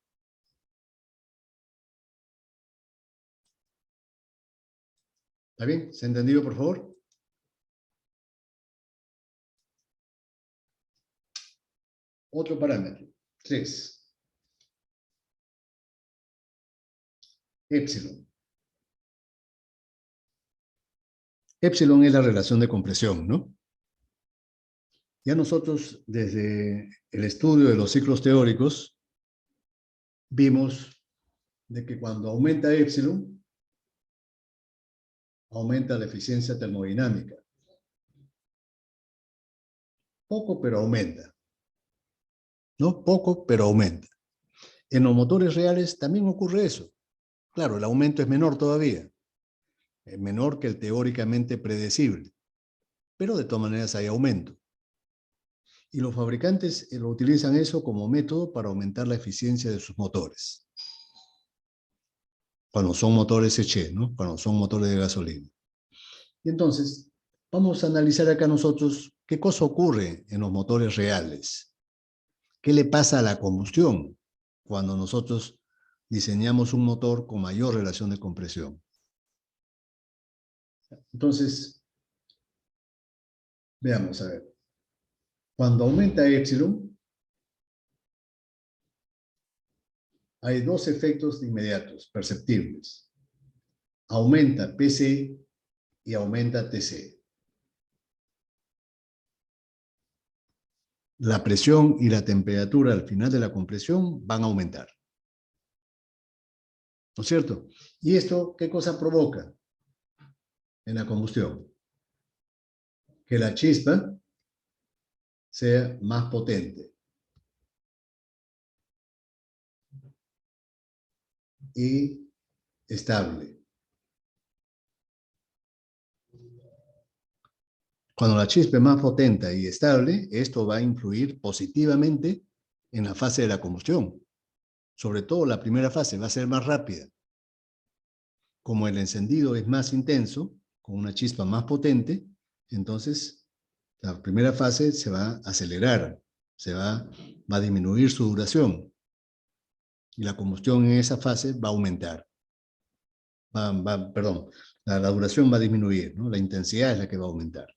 ¿Está bien? ¿Se ha entendido, por favor? Otro parámetro, 3. Épsilon. Épsilon es la relación de compresión, ¿no? Ya nosotros, desde el estudio de los ciclos teóricos, vimos de que cuando aumenta épsilon, aumenta la eficiencia termodinámica. Poco, pero aumenta. ¿No? Poco, pero aumenta. En los motores reales también ocurre eso. Claro, el aumento es menor todavía. Es menor que el teóricamente predecible. Pero de todas maneras hay aumento. Y los fabricantes lo utilizan eso como método para aumentar la eficiencia de sus motores. Cuando son motores Eche, ¿no? Cuando son motores de gasolina. Y entonces, vamos a analizar acá nosotros qué cosa ocurre en los motores reales. ¿Qué le pasa a la combustión cuando nosotros diseñamos un motor con mayor relación de compresión? Entonces, veamos a ver. Cuando aumenta épsilon, hay dos efectos inmediatos, perceptibles. Aumenta PC y aumenta TC. La presión y la temperatura al final de la compresión van a aumentar. ¿No es cierto? ¿Y esto qué cosa provoca en la combustión? Que la chispa sea más potente y estable. Cuando la chispa es más potente y estable, esto va a influir positivamente en la fase de la combustión. Sobre todo la primera fase va a ser más rápida. como el encendido es más intenso, con una chispa más potente, entonces la primera fase se va a acelerar, va a disminuir su duración. Y la combustión en esa fase va a aumentar. Perdón, la duración va a disminuir, ¿no? La intensidad es la que va a aumentar.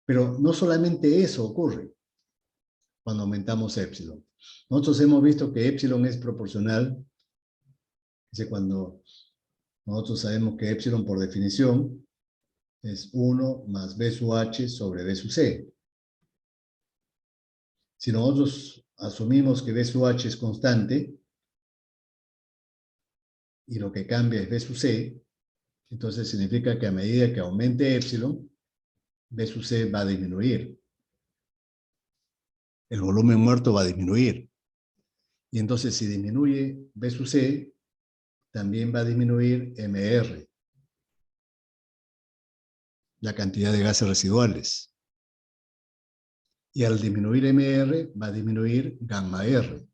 Pero no solamente eso ocurre cuando aumentamos épsilon. Nosotros hemos visto que épsilon es proporcional. Dice, cuando nosotros sabemos que épsilon por definición es 1 más B sub H sobre B sub C. Si nosotros asumimos que B sub H es constante y lo que cambia es B sub C, entonces significa que a medida que aumente épsilon, B sub C va a disminuir. El volumen muerto va a disminuir. Y entonces si disminuye B sub C, también va a disminuir MR, la cantidad de gases residuales. Y al disminuir MR, va a disminuir gamma R.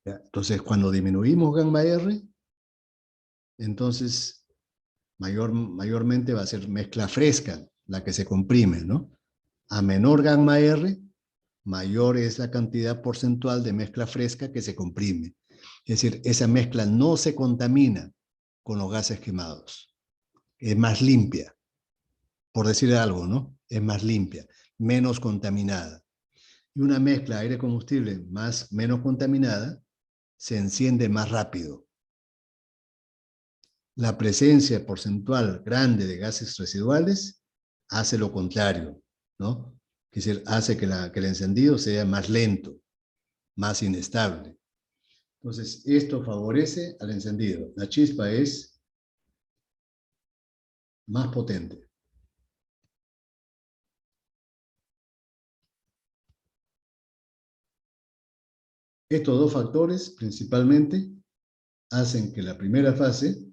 Entonces, cuando disminuimos gamma R, entonces mayormente va a ser mezcla fresca, la que se comprime, ¿no? A menor gamma R, mayor es la cantidad porcentual de mezcla fresca que se comprime. Es decir, esa mezcla no se contamina con los gases quemados. Es más limpia, por decir algo, ¿no? Es más limpia, menos contaminada. Y una mezcla aire-combustible menos contaminada se enciende más rápido. La presencia porcentual grande de gases residuales hace lo contrario, ¿no? Es decir, hace que el encendido sea más lento, más inestable. Entonces, esto favorece al encendido. La chispa es más potente. Estos dos factores, principalmente, hacen que la primera fase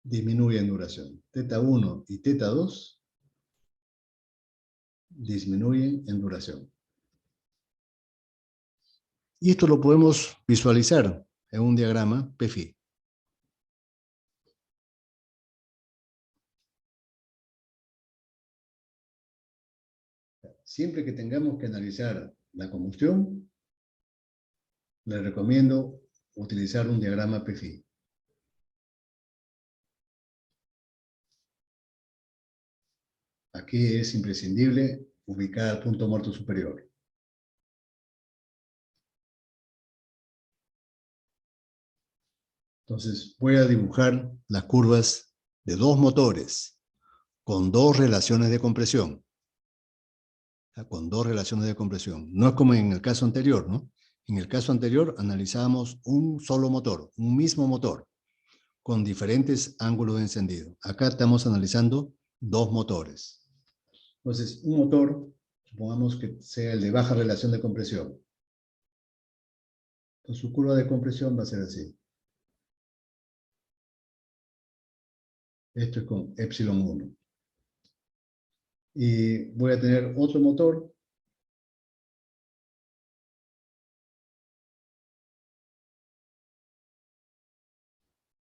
disminuya en duración. Teta 1 y teta 2 disminuyen en duración. Y esto lo podemos visualizar en un diagrama PFI. Siempre que tengamos que analizar la combustión, les recomiendo utilizar un diagrama PFI. Aquí es imprescindible ubicar el punto muerto superior. Entonces voy a dibujar las curvas de dos motores con dos relaciones de compresión. Con dos relaciones de compresión. No es como en el caso anterior, ¿no? En el caso anterior analizábamos un solo motor, un mismo motor, con diferentes ángulos de encendido. Acá estamos analizando dos motores. Entonces, un motor, supongamos que sea el de baja relación de compresión. Entonces, su curva de compresión va a ser así. Esto es con epsilon 1. Y voy a tener otro motor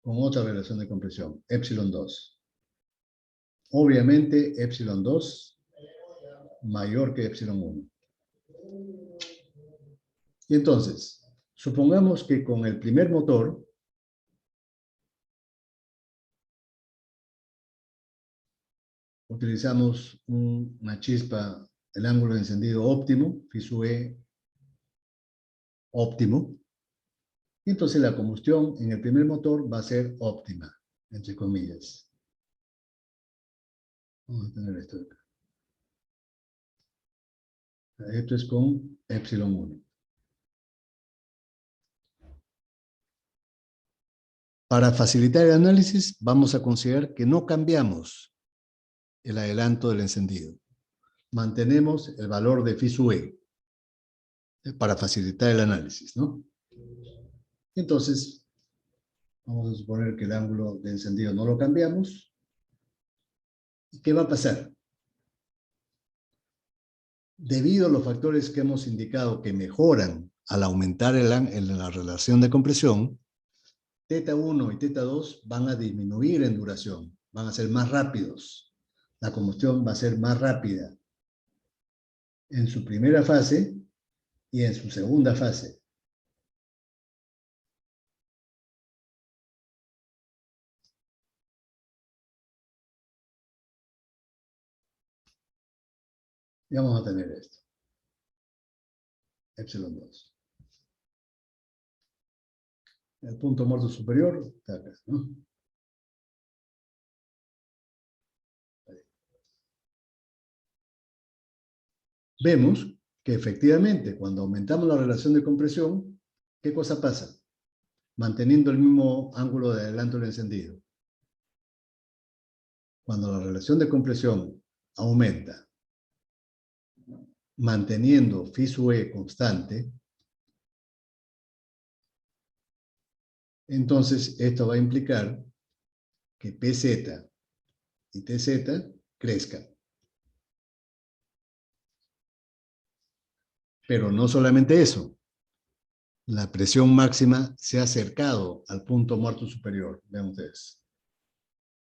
con otra relación de compresión, epsilon 2. Obviamente, epsilon 2 mayor que epsilon 1. Y entonces, supongamos que con el primer motor utilizamos una chispa, el ángulo de encendido óptimo, phi sub E óptimo, y entonces la combustión en el primer motor va a ser óptima, entre comillas. Vamos a tener esto acá. Esto es con epsilon 1. Para facilitar el análisis, vamos a considerar que no cambiamos el adelanto del encendido. Mantenemos el valor de phi sub E para facilitar el análisis, ¿no? Entonces, vamos a suponer que el ángulo de encendido no lo cambiamos. ¿Y qué va a pasar? Debido a los factores que hemos indicado que mejoran al aumentar la relación de compresión, teta 1 y teta 2 van a disminuir en duración, van a ser más rápidos. La combustión va a ser más rápida en su primera fase y en su segunda fase. Y vamos a tener esto. Epsilon 2. El punto muerto superior está acá, ¿no? Vemos que efectivamente cuando aumentamos la relación de compresión, ¿qué cosa pasa? Manteniendo el mismo ángulo de adelanto del encendido. Cuando la relación de compresión aumenta, manteniendo phi sub e constante, entonces esto va a implicar que Pz y Tz crezcan. Pero no solamente eso. La presión máxima se ha acercado al punto muerto superior. Vean ustedes.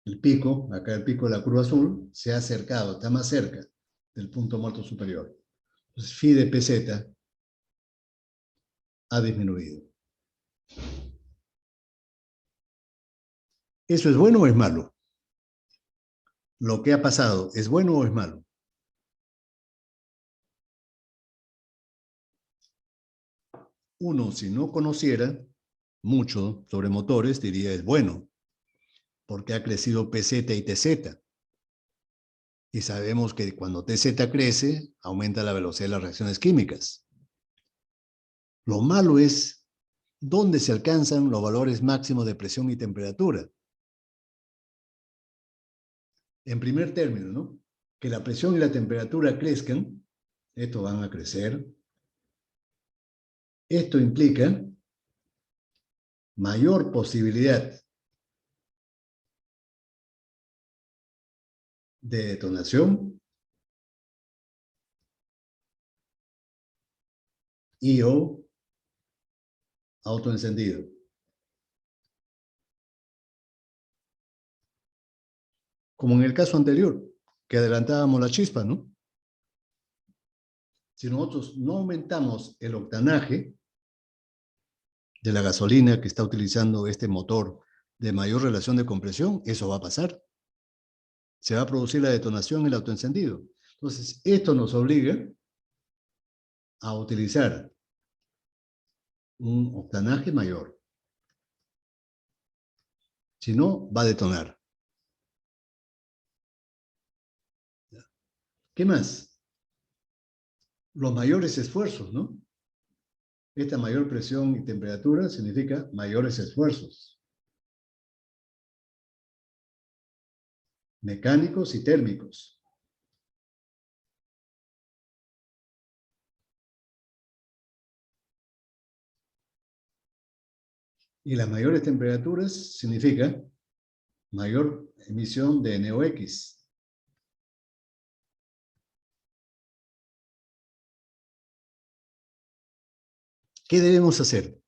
El pico, acá el pico de la curva azul, se ha acercado, está más cerca del punto muerto superior. Entonces, phi de Pz ha disminuido. ¿Eso es bueno o es malo? ¿Lo que ha pasado es bueno o es malo? Uno, si no conociera mucho sobre motores, diría es bueno, porque ha crecido Pz y Tz. Y sabemos que cuando Tz crece, aumenta la velocidad de las reacciones químicas. Lo malo es dónde se alcanzan los valores máximos de presión y temperatura. En primer término, ¿no? Que la presión y la temperatura crezcan, estos van a crecer. Esto implica mayor posibilidad de detonación y o autoencendido. Como en el caso anterior, que adelantábamos la chispa, ¿no? Si nosotros no aumentamos el octanaje de la gasolina que está utilizando este motor de mayor relación de compresión, eso va a pasar. Se va a producir la detonación y el autoencendido. Entonces, esto nos obliga a utilizar un octanaje mayor. Si no, va a detonar. ¿Qué más? Los mayores esfuerzos, ¿no? Esta mayor presión y temperatura significa mayores esfuerzos mecánicos y térmicos. Y las mayores temperaturas significa mayor emisión de NOx. ¿Qué debemos hacer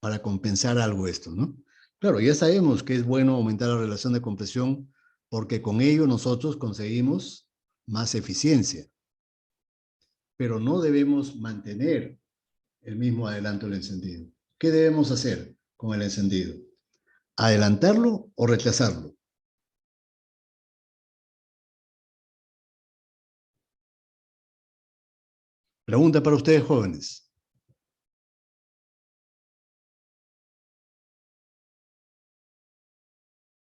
para compensar algo esto, no? Claro, ya sabemos que es bueno aumentar la relación de compresión porque con ello nosotros conseguimos más eficiencia. Pero no debemos mantener el mismo adelanto del encendido. ¿Qué debemos hacer con el encendido? ¿Adelantarlo o retrasarlo? Pregunta para ustedes jóvenes.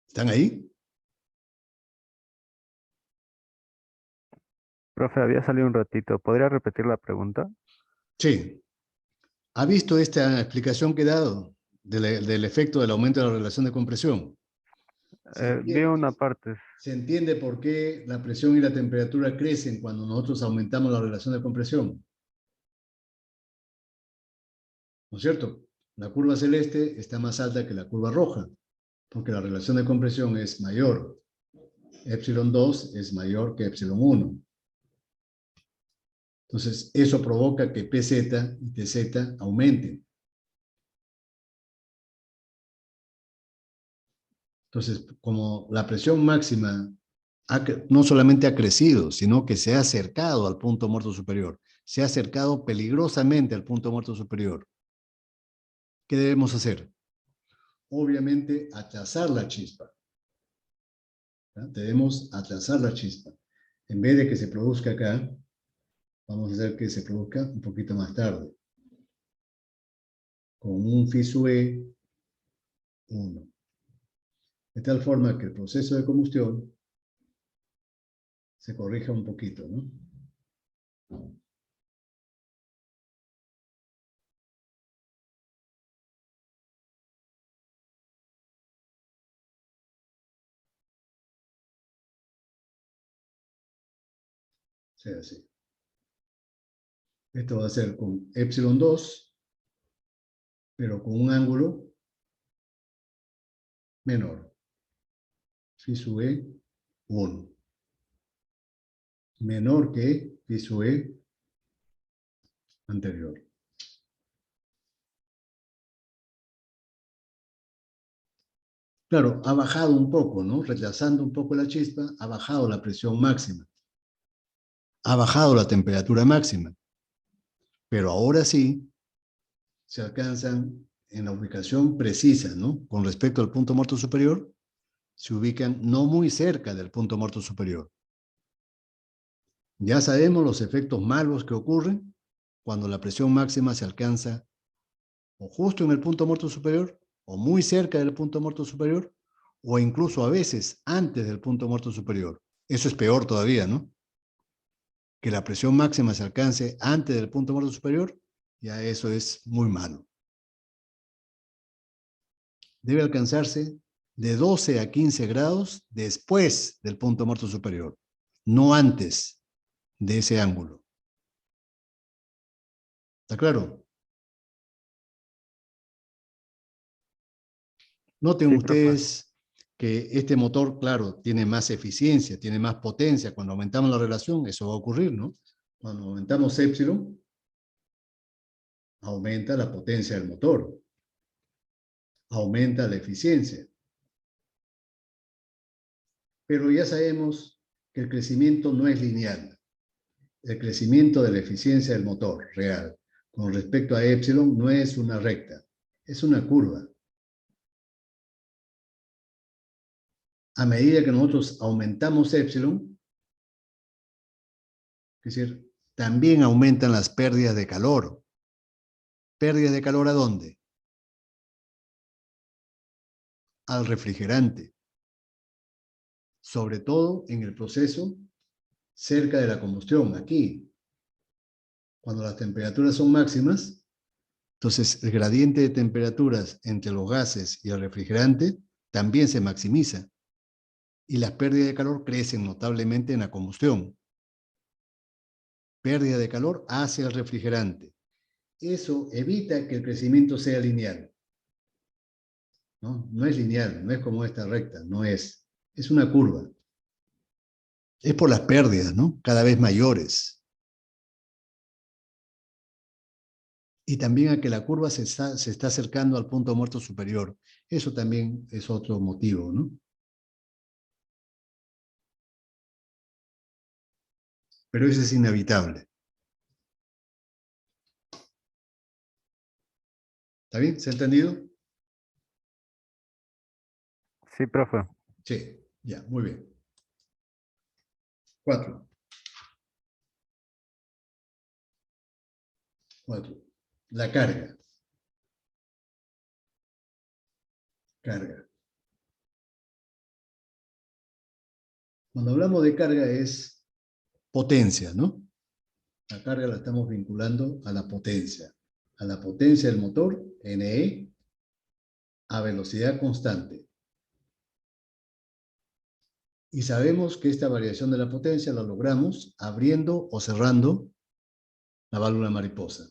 ¿Están ahí? Profe, había salido un ratito. ¿Podría repetir la pregunta? Sí. ¿Ha visto esta explicación que he dado del efecto del aumento de la relación de compresión? Vi una parte. ¿Se entiende por qué la presión y la temperatura crecen cuando nosotros aumentamos la relación de compresión? ¿No es cierto? La curva celeste está más alta que la curva roja, porque la relación de compresión es mayor. Epsilon 2 es mayor que epsilon 1. Entonces, eso provoca que PZ y TZ aumenten. Entonces, como la presión máxima no solamente ha crecido, sino que se ha acercado al punto muerto superior, se ha acercado peligrosamente al punto muerto superior. ¿Qué debemos hacer? Obviamente, atrasar la chispa. ¿Ya? Debemos atrasar la chispa. En vez de que se produzca acá, vamos a hacer que se produzca un poquito más tarde, con un phi sub E 1. De tal forma que el proceso de combustión se corrija un poquito, ¿no? Sea así. Esto va a ser con epsilon 2, pero con un ángulo menor. Phi sub E 1. Menor que phi sub E anterior. Claro, ha bajado un poco, ¿no? Retrasando un poco la chispa, ha bajado la presión máxima. Ha bajado la temperatura máxima. Pero ahora sí se alcanzan en la ubicación precisa, ¿no? Con respecto al punto muerto superior, se ubican no muy cerca del punto muerto superior. Ya sabemos los efectos malos que ocurren cuando la presión máxima se alcanza o justo en el punto muerto superior, o muy cerca del punto muerto superior, o incluso a veces antes del punto muerto superior. Eso es peor todavía, ¿no? Que la presión máxima se alcance antes del punto muerto superior, ya eso es muy malo. Debe alcanzarse de 12 a 15 grados después del punto muerto superior, no antes de ese ángulo. ¿Está claro? Noten Sí, profe. ustedes que este motor, claro, tiene más eficiencia, tiene más potencia. Cuando aumentamos la relación, eso va a ocurrir, ¿no? Cuando aumentamos épsilon, aumenta la potencia del motor, aumenta la eficiencia. Pero ya sabemos que el crecimiento no es lineal. El crecimiento de la eficiencia del motor real con respecto a épsilon no es una recta, es una curva. A medida que nosotros aumentamos épsilon, es decir, también aumentan las pérdidas de calor. ¿Pérdidas de calor a dónde? Al refrigerante. Sobre todo en el proceso cerca de la combustión, aquí. Cuando las temperaturas son máximas, entonces el gradiente de temperaturas entre los gases y el refrigerante también se maximiza y las pérdidas de calor crecen notablemente en la combustión. Pérdida de calor hacia el refrigerante. Eso evita que el crecimiento sea lineal. ¿No? No es lineal, no es como esta recta, no es. Es una curva. Es por las pérdidas, ¿no? Cada vez mayores. Y también a que la curva se está acercando al punto muerto superior. Eso también es otro motivo, ¿no? Pero eso es inevitable. ¿Está bien? ¿Se ha entendido? Sí, profe. Sí, ya, muy bien. 4. 4. La carga. Carga. Cuando hablamos de carga es potencia, ¿no? La carga la estamos vinculando a la potencia del motor, NE, a velocidad constante. Y sabemos que esta variación de la potencia la logramos abriendo o cerrando la válvula mariposa.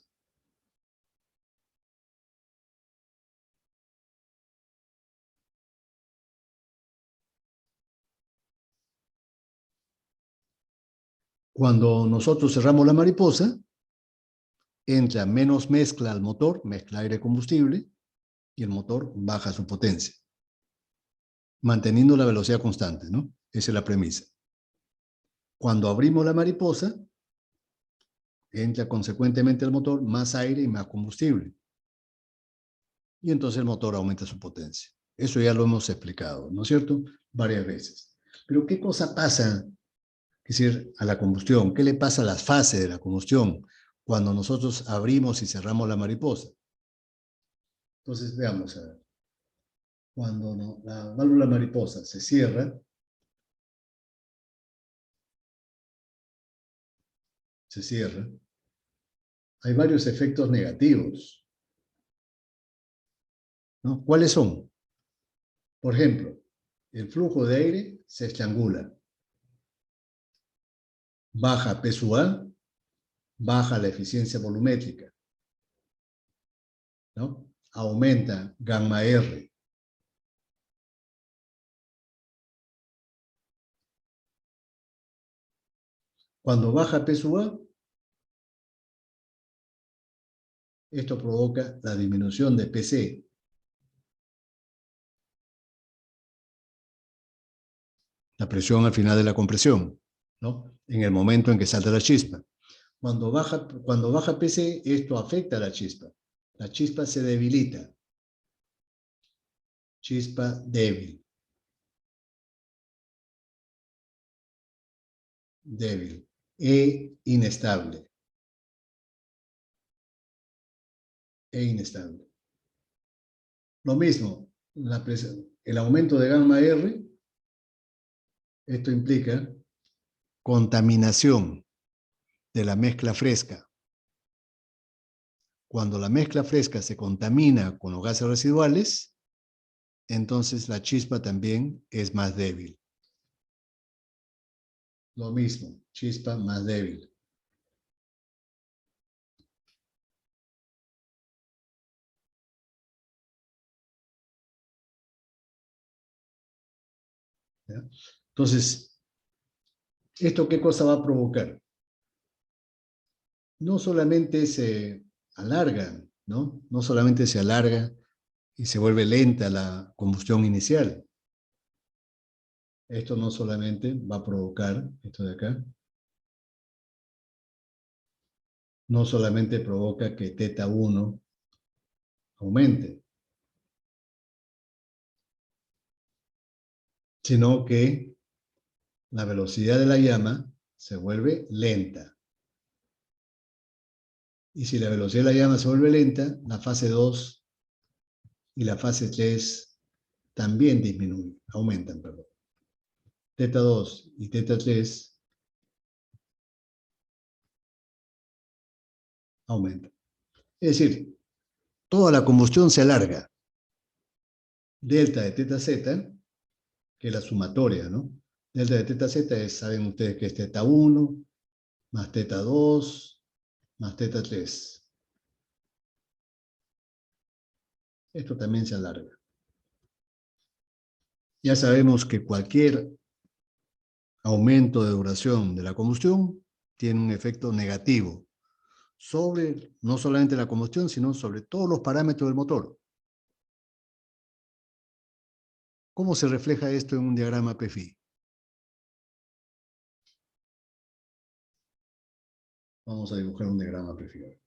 Cuando nosotros cerramos la mariposa, entra menos mezcla al motor, mezcla aire-combustible, y el motor baja su potencia, manteniendo la velocidad constante, ¿no? Esa es la premisa. Cuando abrimos la mariposa, entra consecuentemente al motor más aire y más combustible. Y entonces el motor aumenta su potencia. Eso ya lo hemos explicado, ¿no es cierto? Varias veces. Pero ¿qué cosa pasa, es decir, a la combustión? ¿Qué le pasa a las fases de la combustión cuando nosotros abrimos y cerramos la mariposa? Entonces, veamos, a ver. Cuando la válvula mariposa se cierra, hay varios efectos negativos, ¿no? ¿Cuáles son? Por ejemplo, el flujo de aire se estrangula, baja P/A, baja la eficiencia volumétrica, ¿no? Aumenta gamma R. Cuando baja P/A, esto provoca la disminución de PC, la presión al final de la compresión, ¿no? En el momento en que salta la chispa. Cuando baja PC, esto afecta a la chispa. La chispa se debilita. Chispa débil. Débil. Inestable. Inestable. Lo mismo, el aumento de gamma R, esto implica contaminación de la mezcla fresca. Cuando la mezcla fresca se contamina con los gases residuales, entonces la chispa también es más débil. Lo mismo, chispa más débil. ¿Ya? Entonces, ¿esto qué cosa va a provocar? No solamente se alarga, ¿no? No solamente se alarga y se vuelve lenta la combustión inicial. Esto no solamente va a provocar, esto de acá, no solamente provoca que θ1 aumente, sino que la velocidad de la llama se vuelve lenta. Y si la velocidad de la llama se vuelve lenta, la fase 2 y la fase 3 también disminuyen, aumentan, perdón. θ2 y θ3 aumentan. Es decir, toda la combustión se alarga. Delta de θz, que es la sumatoria, ¿no? Delta de θz saben ustedes que es θ1 más θ2 más θ3. Esto también se alarga. Ya sabemos que cualquier aumento de duración de la combustión tiene un efecto negativo sobre no solamente la combustión, sino sobre todos los parámetros del motor. ¿Cómo se refleja esto en un diagrama PFI? Vamos a dibujar un diagrama PFI.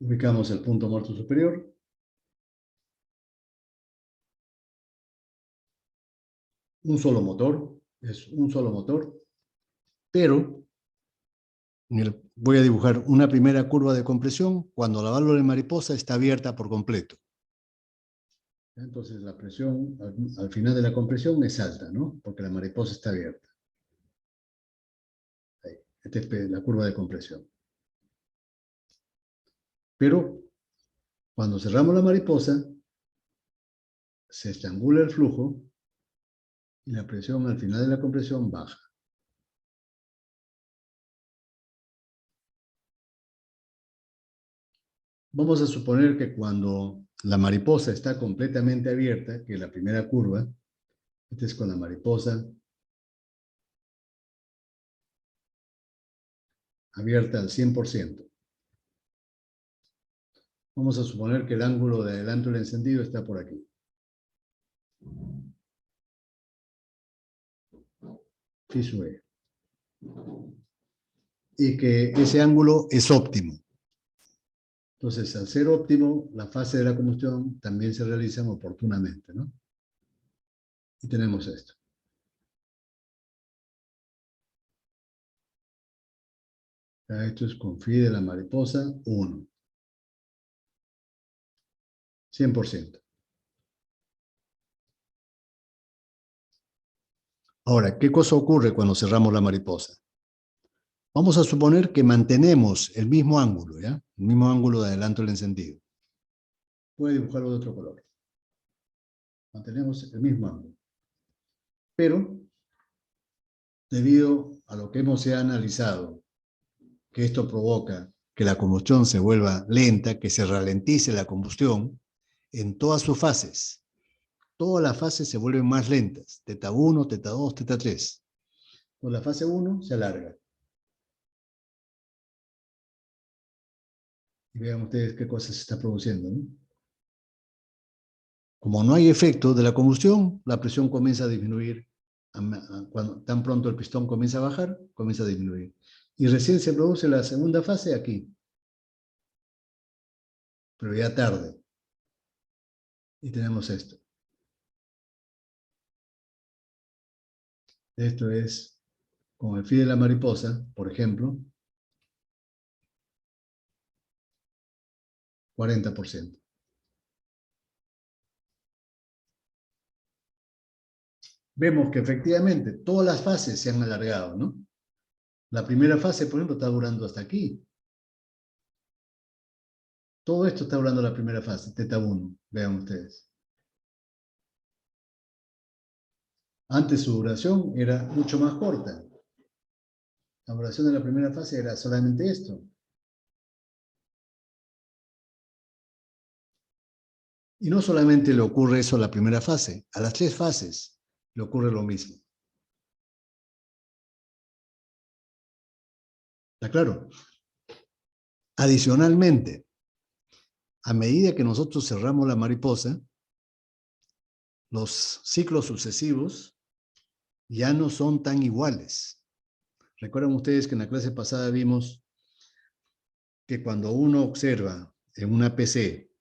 Ubicamos el punto muerto superior. Un solo motor, es un solo motor, pero voy a dibujar una primera curva de compresión cuando la válvula de mariposa está abierta por completo. Entonces la presión al final de la compresión es alta, ¿no? Porque la mariposa está abierta. Ahí. Esta es la curva de compresión. Pero cuando cerramos la mariposa, se estrangula el flujo y la presión al final de la compresión baja. Vamos a suponer que cuando la mariposa está completamente abierta, que la primera curva, esta es con la mariposa abierta al 100%. Vamos a suponer que el ángulo de adelanto del encendido está por aquí. Phi sub E. Y que ese ángulo es óptimo. Entonces, al ser óptimo, la fase de la combustión también se realizan oportunamente, ¿no? Y tenemos esto. Esto es con phi de la mariposa 1. 100%. Ahora, ¿qué cosa ocurre cuando cerramos la mariposa? Vamos a suponer que mantenemos el mismo ángulo, ¿ya? El mismo ángulo de adelanto del encendido. Puede dibujarlo de otro color. Mantenemos el mismo ángulo. Pero, debido a lo que hemos ya analizado, que esto provoca que la combustión se vuelva lenta, que se ralentice la combustión en todas sus fases. Todas las fases se vuelven más lentas. Teta 1, teta 2, teta 3. Con la fase 1 se alarga. Y vean ustedes qué cosa se está produciendo, ¿no? Como no hay efecto de la combustión, la presión comienza a disminuir. Cuando tan pronto el pistón comienza a bajar, comienza a disminuir. Y recién se produce la segunda fase aquí. Pero ya tarde. Y tenemos esto. Esto es con el phi de la mariposa, por ejemplo, 40%. Vemos que efectivamente todas las fases se han alargado, ¿no? La primera fase, por ejemplo, está durando hasta aquí. Todo esto está durando la primera fase, teta 1, vean ustedes. Antes su duración era mucho más corta. La duración de la primera fase era solamente esto. Y no solamente le ocurre eso a la primera fase, a las 3 fases le ocurre lo mismo. ¿Está claro? Adicionalmente, a medida que nosotros cerramos la mariposa, los ciclos sucesivos ya no son tan iguales. Recuerdan ustedes que en la clase pasada vimos que cuando uno observa en una PC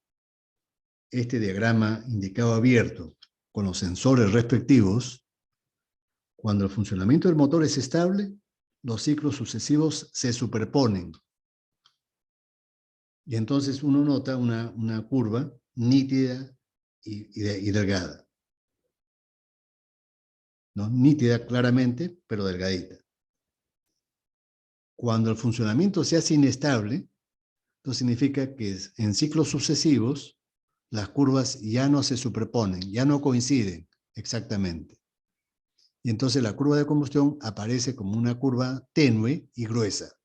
este diagrama indicado abierto con los sensores respectivos, cuando el funcionamiento del motor es estable, los ciclos sucesivos se superponen. Y entonces uno nota una curva nítida y delgada. ¿No? Nítida claramente, pero delgadita. Cuando el funcionamiento se hace inestable, esto significa que en ciclos sucesivos las curvas ya no se superponen, ya no coinciden exactamente. Y entonces la curva de combustión aparece como una curva tenue y gruesa.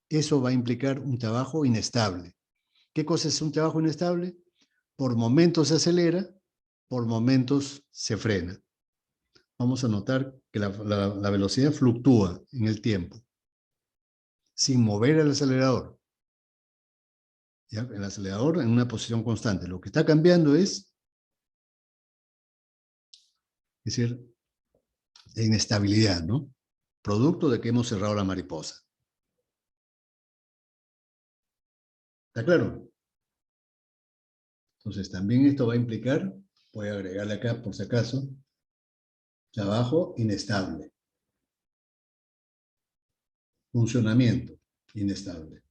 Eso va a implicar un trabajo inestable. ¿Qué cosa es un trabajo inestable? Por momentos se acelera, por momentos se frena. Vamos a notar que la velocidad fluctúa en el tiempo, sin mover el acelerador. ¿Ya? El acelerador en una posición constante. Lo que está cambiando es decir, la inestabilidad, ¿no? Producto de que hemos cerrado la mariposa. ¿Está claro? Entonces también esto va a implicar, voy a agregarle acá por si acaso, trabajo inestable. Funcionamiento inestable.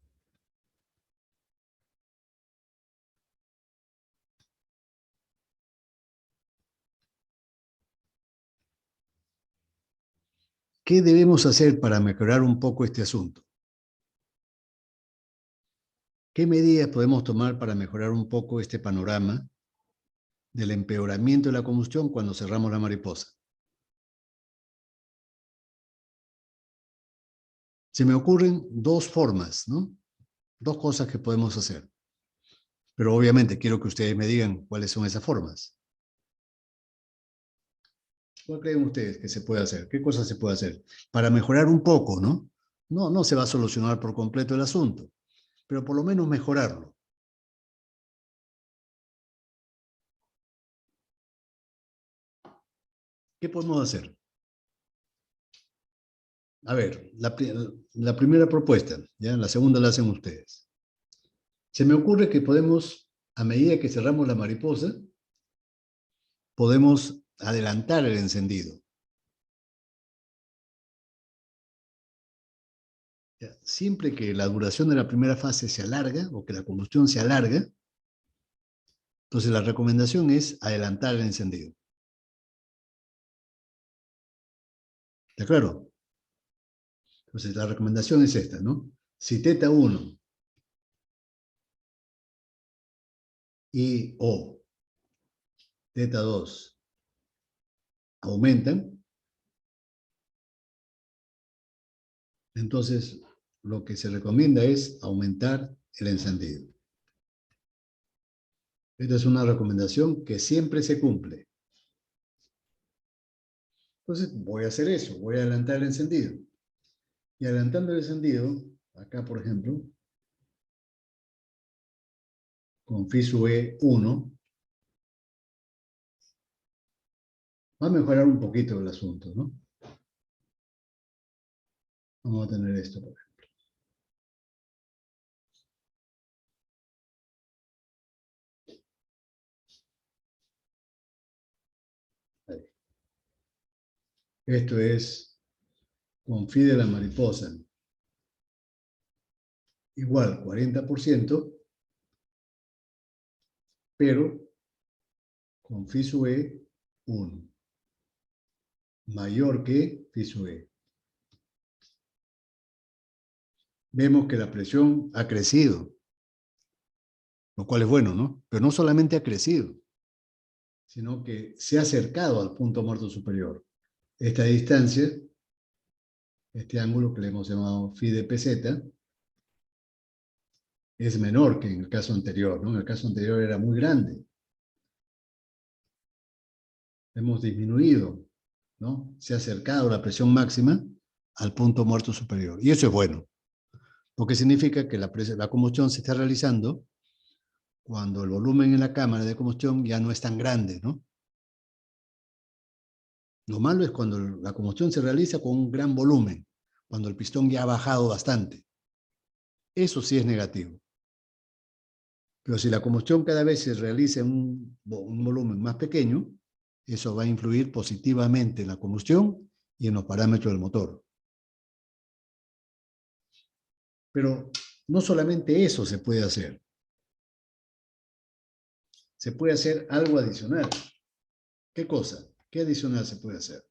¿Qué debemos hacer para mejorar un poco este asunto? ¿Qué medidas podemos tomar para mejorar un poco este panorama del empeoramiento de la combustión cuando cerramos la mariposa? Se me ocurren dos formas, ¿no? dos cosas que podemos hacer. Pero obviamente quiero que ustedes me digan cuáles son esas formas. ¿Cuál creen ustedes que se puede hacer? ¿Qué cosas se puede hacer? Para mejorar un poco, ¿no? No se va a solucionar por completo el asunto, pero por lo menos mejorarlo. ¿Qué podemos hacer? A ver, la primera propuesta, ¿ya? La segunda la hacen ustedes. Se me ocurre que podemos, a medida que cerramos la mariposa, podemos adelantar el encendido. ¿Ya? Siempre que la duración de la primera fase se alarga o que la combustión se alarga, entonces la recomendación es adelantar el encendido. ¿Está claro? Entonces la recomendación es esta, ¿no? Si teta 1 y o teta 2 aumentan, entonces lo que se recomienda es aumentar el encendido. Esta es una recomendación que siempre se cumple. Entonces voy a hacer eso, voy a adelantar el encendido. Y adelantando el encendido, acá por ejemplo, con FISUE 1, va a mejorar un poquito el asunto, ¿no? Vamos a tener esto, por ejemplo. Ahí. Esto es con FI de la mariposa. Igual, 40%, pero con FISUE 1. Mayor que FISUE. Vemos que la presión ha crecido, lo cual es bueno, ¿no? Pero no solamente ha crecido, sino que se ha acercado al punto muerto superior. Esta distancia, este ángulo que le hemos llamado phi de PZ, es menor que en el caso anterior, ¿no? En el caso anterior era muy grande. Hemos disminuido, ¿no? Se ha acercado la presión máxima al punto muerto superior. Y eso es bueno, porque significa que la combustión se está realizando cuando el volumen en la cámara de combustión ya no es tan grande, ¿no? Lo malo es cuando la combustión se realiza con un gran volumen, cuando el pistón ya ha bajado bastante. Eso sí es negativo. Pero si la combustión cada vez se realiza en un volumen más pequeño, eso va a influir positivamente en la combustión y en los parámetros del motor. Pero no solamente eso se puede hacer. Se puede hacer algo adicional. ¿Qué cosa? ¿Qué adicional se puede hacer?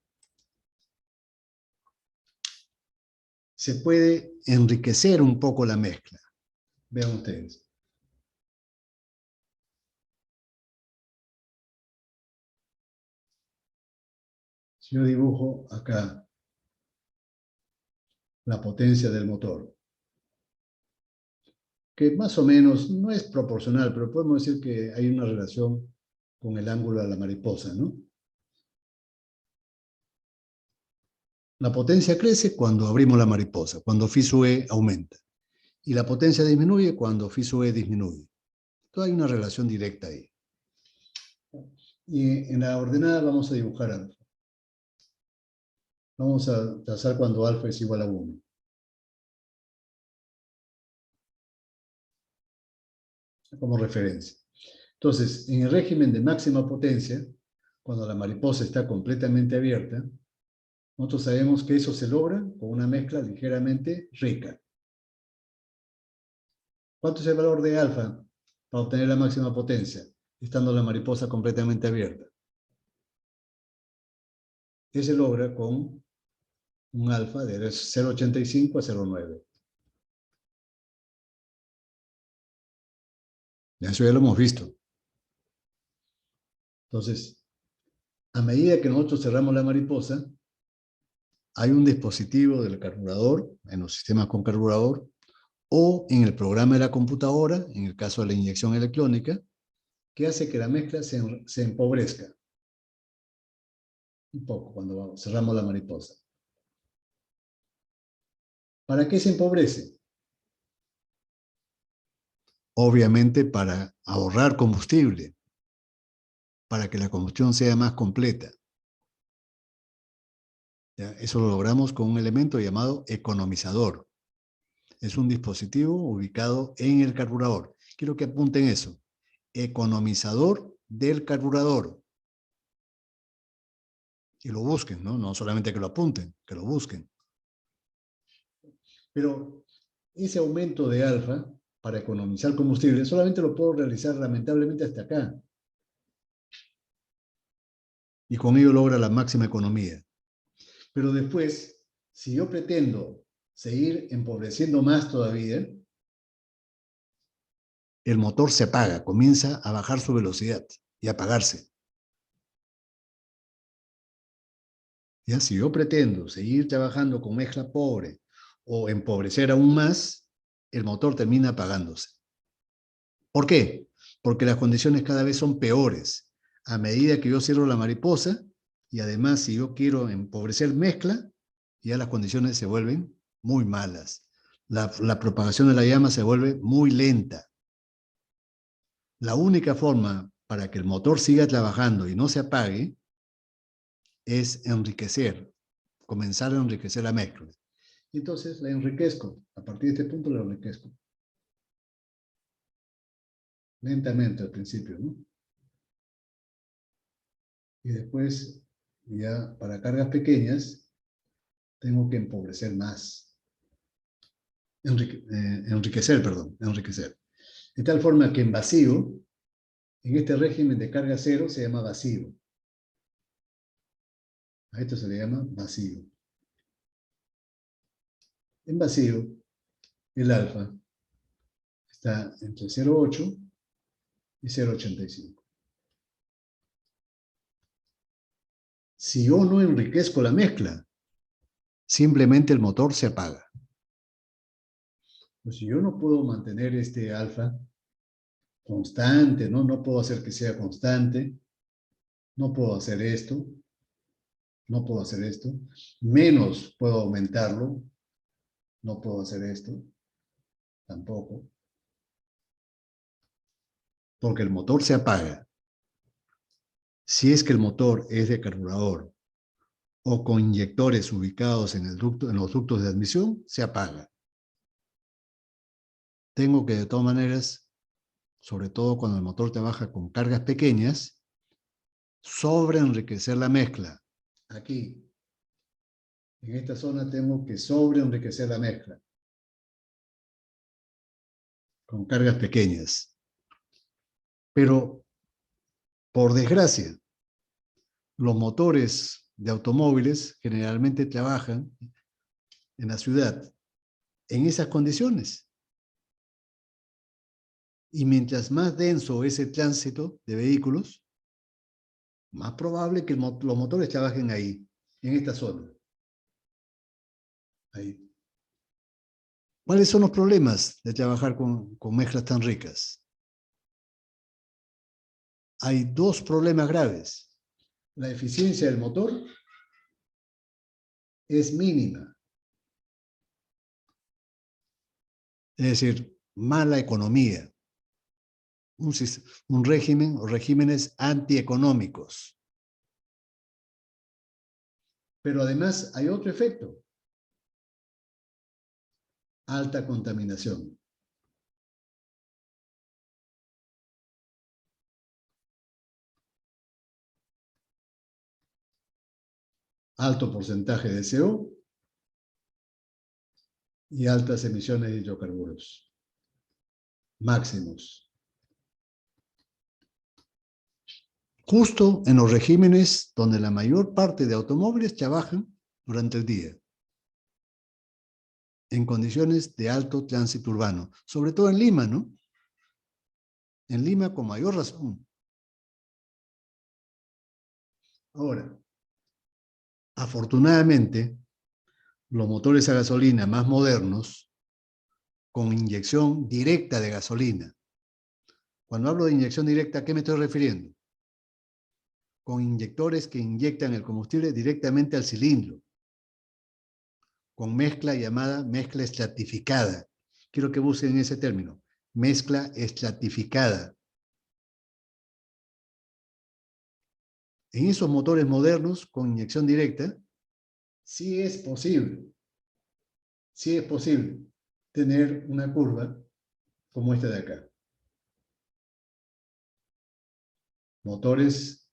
Se puede enriquecer un poco la mezcla. Vean ustedes. Si yo dibujo acá la potencia del motor, que más o menos no es proporcional, pero podemos decir que hay una relación con el ángulo de la mariposa, ¿no? La potencia crece cuando abrimos la mariposa, cuando FISUE aumenta. Y la potencia disminuye cuando FISUE disminuye. Entonces hay una relación directa ahí. Y en la ordenada vamos a dibujar alfa. Vamos a trazar cuando alfa es igual a 1. Como referencia. Entonces, en el régimen de máxima potencia, cuando la mariposa está completamente abierta, nosotros sabemos que eso se logra con una mezcla ligeramente rica. ¿Cuánto es el valor de alfa para obtener la máxima potencia, estando la mariposa completamente abierta? Que se logra con un alfa de 0,85 a 0,9. Eso ya lo hemos visto. Entonces, a medida que nosotros cerramos la mariposa, hay un dispositivo del carburador, en los sistemas con carburador, o en el programa de la computadora, en el caso de la inyección electrónica, que hace que la mezcla se empobrezca un poco cuando cerramos la mariposa. ¿Para qué se empobrece? Obviamente para ahorrar combustible, para que la combustión sea más completa. ¿Ya? Eso lo logramos con un elemento llamado economizador. Es un dispositivo ubicado en el carburador. Quiero que apunten eso. Economizador del carburador. Y lo busquen, ¿no? No solamente que lo apunten, que lo busquen. Pero ese aumento de alfa para economizar combustible solamente lo puedo realizar lamentablemente hasta acá. Y con ello logra la máxima economía. Pero después, si yo pretendo seguir empobreciendo más todavía, el motor se apaga, comienza a bajar su velocidad y a apagarse. ¿Ya? Si yo pretendo seguir trabajando con mezcla pobre o empobrecer aún más, el motor termina apagándose. ¿Por qué? Porque las condiciones cada vez son peores. A medida que yo cierro la mariposa, y además si yo quiero empobrecer mezcla, ya las condiciones se vuelven muy malas. La propagación de la llama se vuelve muy lenta. La única forma para que el motor siga trabajando y no se apague es enriquecer, comenzar a enriquecer la mezcla. Entonces la enriquezco. A partir de este punto la enriquezco. Lentamente al principio, ¿no? Y después, ya para cargas pequeñas, tengo que empobrecer más. Enriquecer, perdón, enriquecer. De tal forma que en vacío, en este régimen de carga cero, se llama vacío. A esto se le llama vacío. En vacío, el alfa está entre 0,8 y 0,85. Si yo no enriquezco la mezcla, simplemente el motor se apaga. Pues si yo no puedo mantener este alfa constante, ¿no? No puedo hacer que sea constante, no puedo hacer esto, no puedo hacer esto, menos puedo aumentarlo, no puedo hacer esto, tampoco, porque el motor se apaga. Si es que el motor es de carburador o con inyectores ubicados en los ductos de admisión, se apaga. Tengo que de todas maneras, sobre todo cuando el motor trabaja con cargas pequeñas, sobre enriquecer la mezcla. Aquí, en esta zona tengo que sobre enriquecer la mezcla con cargas pequeñas. Pero, por desgracia, los motores de automóviles generalmente trabajan en la ciudad en esas condiciones. Y mientras más denso es el tránsito de vehículos, más probable que los motores trabajen ahí, en esta zona. Ahí. ¿Cuáles son los problemas de trabajar con mezclas tan ricas? Hay dos problemas graves. La eficiencia del motor es mínima. Es decir, mala economía. Un régimen o regímenes antieconómicos. Pero además hay otro efecto. Alta contaminación. Alto porcentaje de CO y altas emisiones de hidrocarburos. Máximos. Justo en los regímenes donde la mayor parte de automóviles trabajan durante el día, en condiciones de alto tránsito urbano, sobre todo en Lima, ¿no? En Lima con mayor razón. Ahora, afortunadamente, los motores a gasolina más modernos con inyección directa de gasolina. Cuando hablo de inyección directa, ¿a qué me estoy refiriendo? Con inyectores que inyectan el combustible directamente al cilindro, con mezcla llamada mezcla estratificada. Quiero que busquen ese término, mezcla estratificada. En esos motores modernos con inyección directa, sí es posible tener una curva como esta de acá. Motores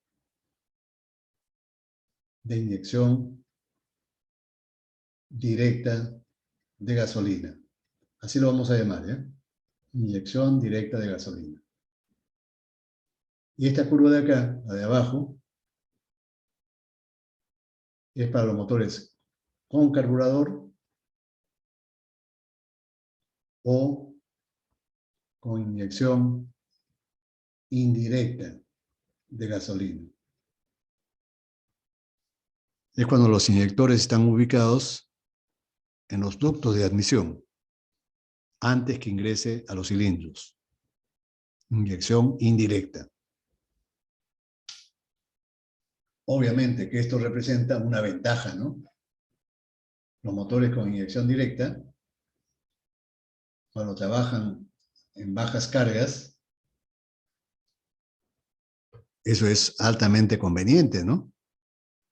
de inyección directa de gasolina. Así lo vamos a llamar, ¿ya? Inyección directa de gasolina. Y esta curva de acá, la de abajo, es para los motores con carburador o con inyección indirecta de gasolina. Es cuando los inyectores están ubicados en los ductos de admisión, antes que ingrese a los cilindros. Inyección indirecta. Obviamente que esto representa una ventaja, ¿no? Los motores con inyección directa, cuando trabajan en bajas cargas, eso es altamente conveniente, ¿no?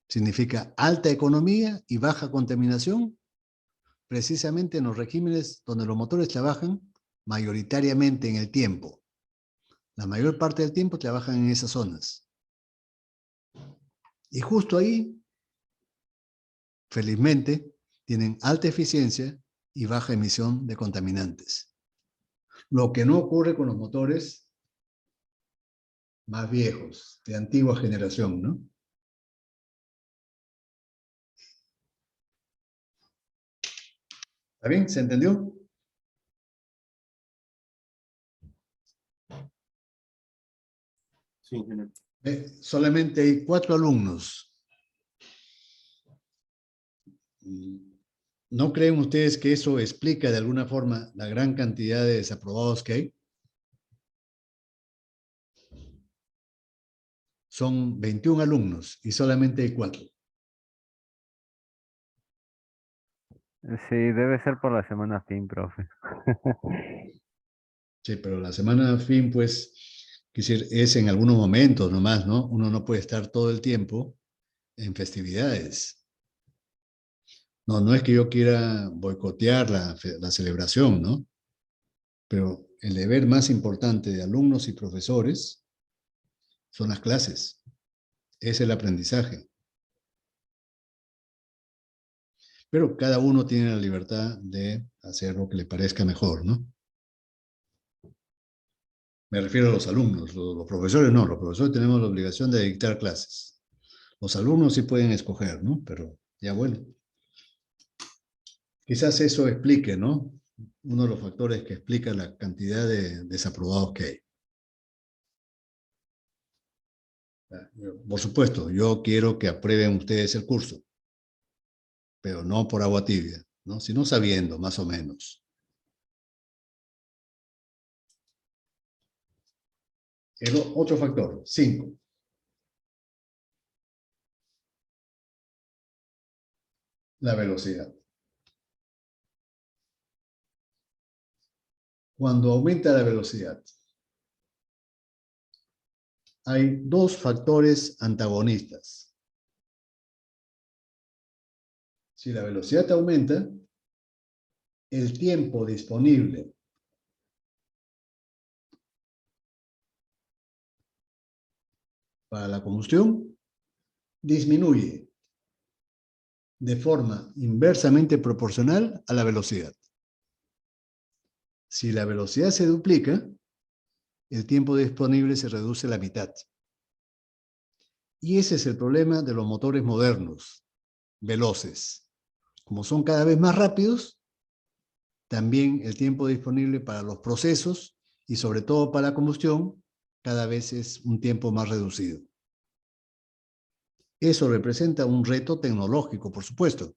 Significa alta economía y baja contaminación, precisamente en los regímenes donde los motores trabajan mayoritariamente en el tiempo. La mayor parte del tiempo trabajan en esas zonas. Y justo ahí, felizmente, tienen alta eficiencia y baja emisión de contaminantes. Lo que no ocurre con los motores más viejos, de antigua generación, ¿no? ¿Está bien? ¿Se entendió? Sí, ingeniero. Solamente hay 4 alumnos. ¿No creen ustedes que eso explica de alguna forma la gran cantidad de desaprobados que hay? Son 21 alumnos y solamente hay 4. Sí, debe ser por la semana fin, profe. Sí, pero la semana fin, pues, es en algunos momentos nomás, ¿no? Uno no puede estar todo el tiempo en festividades. No, no es que yo quiera boicotear la celebración, ¿no? Pero el deber más importante de alumnos y profesores son las clases. Es el aprendizaje. Pero cada uno tiene la libertad de hacer lo que le parezca mejor, ¿no? Me refiero a los alumnos, los profesores no, los profesores tenemos la obligación de dictar clases. Los alumnos sí pueden escoger, ¿no? Pero ya bueno. Quizás eso explique, ¿no? Uno de los factores que explica la cantidad de desaprobados que hay. Por supuesto, yo quiero que aprueben ustedes el curso, pero no por agua tibia, ¿no? Sino sabiendo, más o menos. El otro factor, 5. La velocidad. Cuando aumenta la velocidad, hay 2 factores antagonistas. Si la velocidad aumenta, el tiempo disponible para la combustión disminuye de forma inversamente proporcional a la velocidad. Si la velocidad se duplica, el tiempo disponible se reduce a la mitad. Y ese es el problema de los motores modernos, veloces. Como son cada vez más rápidos, también el tiempo disponible para los procesos y sobre todo para la combustión cada vez es un tiempo más reducido. Eso representa un reto tecnológico, por supuesto.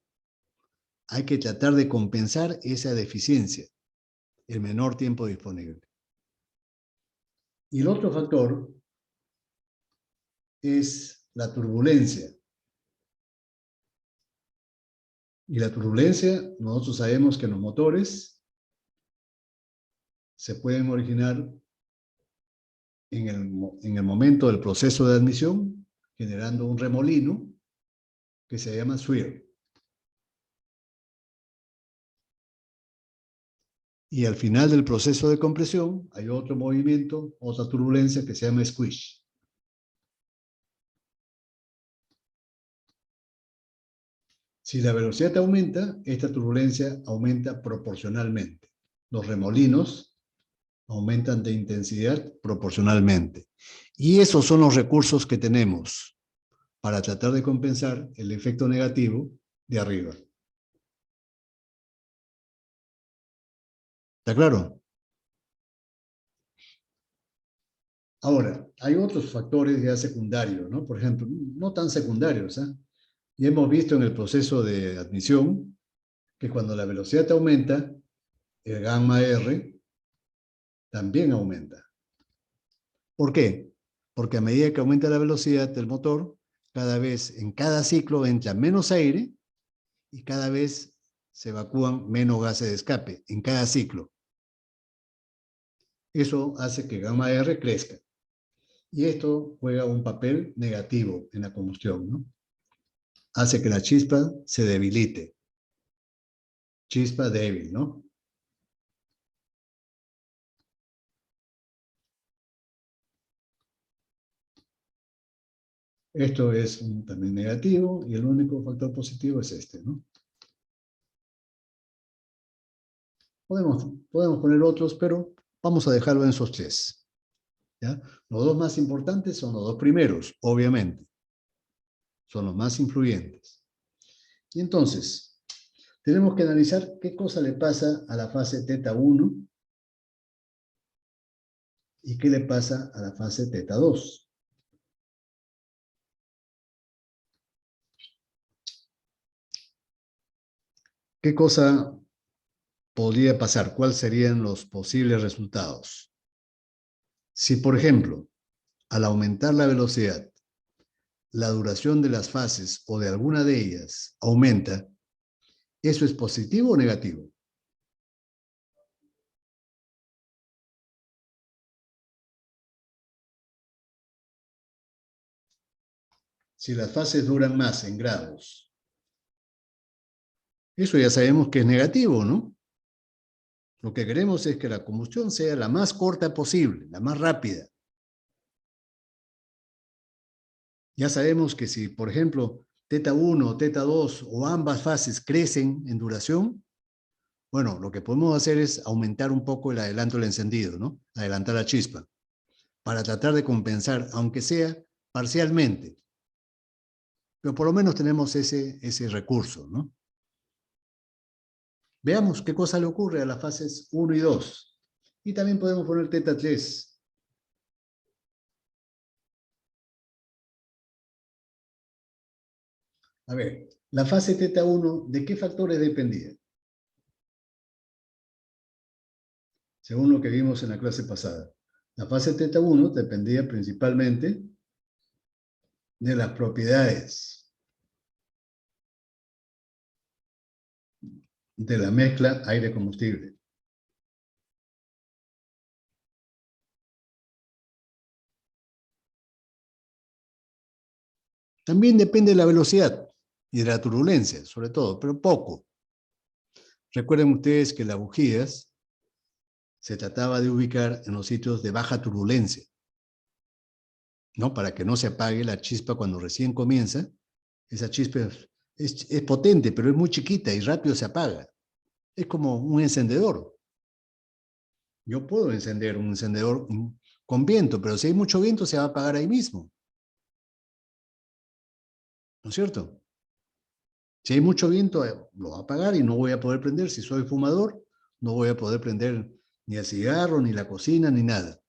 Hay que tratar de compensar esa deficiencia. el menor tiempo disponible. Y el otro factor es la turbulencia. Y la turbulencia, nosotros sabemos que en los motores se pueden originar en el momento del proceso de admisión, generando un remolino que se llama swirl. Y al final del proceso de compresión hay otro movimiento, otra turbulencia que se llama squish. Si la velocidad aumenta, esta turbulencia aumenta proporcionalmente. Los remolinos aumentan de intensidad proporcionalmente. Y esos son los recursos que tenemos para tratar de compensar el efecto negativo de arriba. ¿Está claro? Ahora, hay otros factores ya secundarios, ¿no? Por ejemplo, no tan secundarios, ¿eh? Y hemos visto en el proceso de admisión que cuando la velocidad aumenta, el gamma R también aumenta. ¿Por qué? Porque a medida que aumenta la velocidad del motor, cada vez, en cada ciclo entra menos aire y cada vez se evacúan menos gases de escape en cada ciclo. Eso hace que gamma R crezca. Y esto juega un papel negativo en la combustión, ¿no? Hace que la chispa se debilite. Chispa débil, ¿no? Esto es también negativo y el único factor positivo es este, ¿no? Podemos poner otros, pero vamos a dejarlo en esos tres. ¿Ya? Los dos más importantes son los dos primeros, obviamente. Son los más influyentes. Y entonces, tenemos que analizar qué cosa le pasa a la fase teta 1 y qué le pasa a la fase teta 2. ¿Qué cosa podría pasar? ¿Cuáles serían los posibles resultados? Si, por ejemplo, al aumentar la velocidad, la duración de las fases o de alguna de ellas aumenta, ¿eso es positivo o negativo? Si las fases duran más en grados, eso ya sabemos que es negativo, ¿no? Lo que queremos es que la combustión sea la más corta posible, la más rápida. Ya sabemos que si, por ejemplo, teta 1, teta 2 o ambas fases crecen en duración, bueno, lo que podemos hacer es aumentar un poco el adelanto del encendido, ¿no? Adelantar la chispa, para tratar de compensar, aunque sea parcialmente. Pero por lo menos tenemos ese recurso, ¿no? Veamos qué cosa le ocurre a las fases 1 y 2. Y también podemos poner teta 3. A ver, la fase teta 1, ¿de qué factores dependía? Según lo que vimos en la clase pasada. La fase teta 1 dependía principalmente de las propiedades de la mezcla aire-combustible. También depende de la velocidad y de la turbulencia, sobre todo, pero poco. Recuerden ustedes que las bujías se trataba de ubicar en los sitios de baja turbulencia, ¿no? Para que no se apague la chispa cuando recién comienza. Esa chispa es potente, pero es muy chiquita y rápido se apaga. Es como un encendedor. Yo puedo encender un encendedor con viento, pero si hay mucho viento se va a apagar ahí mismo. ¿No es cierto? Si hay mucho viento, lo va a apagar y no voy a poder prender. Si soy fumador, no voy a poder prender ni el cigarro, ni la cocina, ni nada.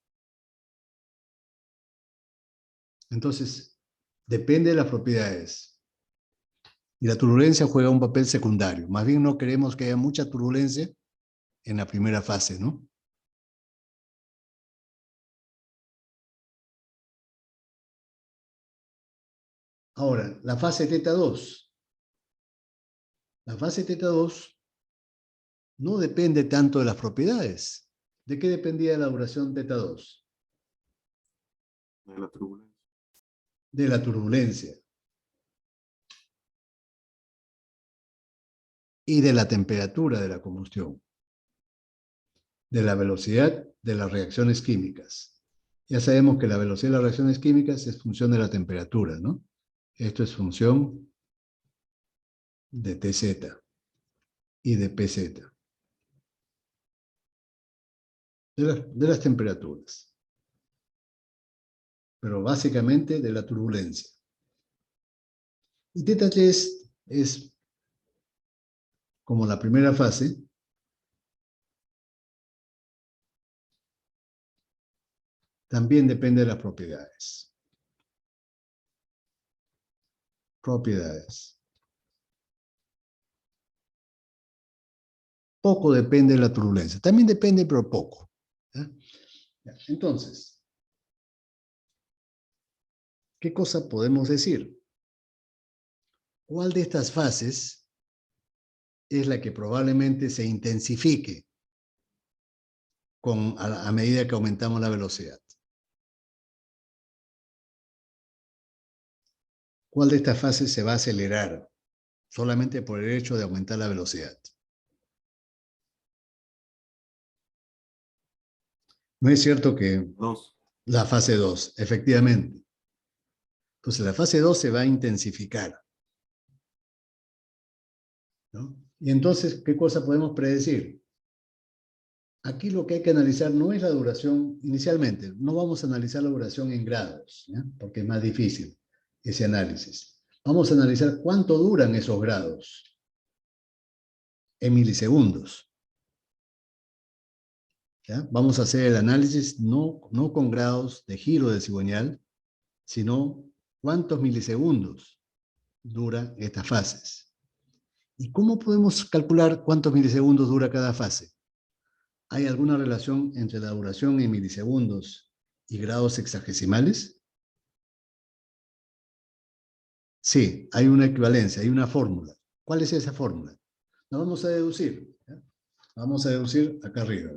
Entonces, depende de las propiedades. Y la turbulencia juega un papel secundario. Más bien no queremos que haya mucha turbulencia en la primera fase, ¿no? Ahora, la fase teta 2. La fase teta 2 no depende tanto de las propiedades. ¿De qué dependía la duración teta 2? De la turbulencia. De la turbulencia. Y de la temperatura de la combustión. De la velocidad de las reacciones químicas. Ya sabemos que la velocidad de las reacciones químicas es función de la temperatura, ¿no? Esto es función de Tz y de Pz. De las temperaturas. Pero básicamente de la turbulencia. Y θ3 es como la primera fase, también depende de las propiedades. Propiedades. Poco depende de la turbulencia. También depende, pero poco. ¿Ya? Entonces, ¿qué cosa podemos decir? ¿Cuál de estas fases es la que probablemente se intensifique a medida que aumentamos la velocidad? ¿Cuál de estas fases se va a acelerar solamente por el hecho de aumentar la velocidad? No es cierto que 2. la fase 2, efectivamente. Entonces la fase 2 se va a intensificar, ¿no? Y entonces, ¿qué cosa podemos predecir? Aquí lo que hay que analizar no es la duración inicialmente, no vamos a analizar la duración en grados, ¿ya? Porque es más difícil ese análisis. Vamos a analizar cuánto duran esos grados en milisegundos. ¿Ya? Vamos a hacer el análisis no con grados de giro del cigüeñal, sino cuántos milisegundos duran estas fases. ¿Y cómo podemos calcular cuántos milisegundos dura cada fase? ¿Hay alguna relación entre la duración en milisegundos y grados sexagesimales? Sí, hay una equivalencia, hay una fórmula. ¿Cuál es esa fórmula? La vamos a deducir. ¿Ya? Vamos a deducir acá arriba.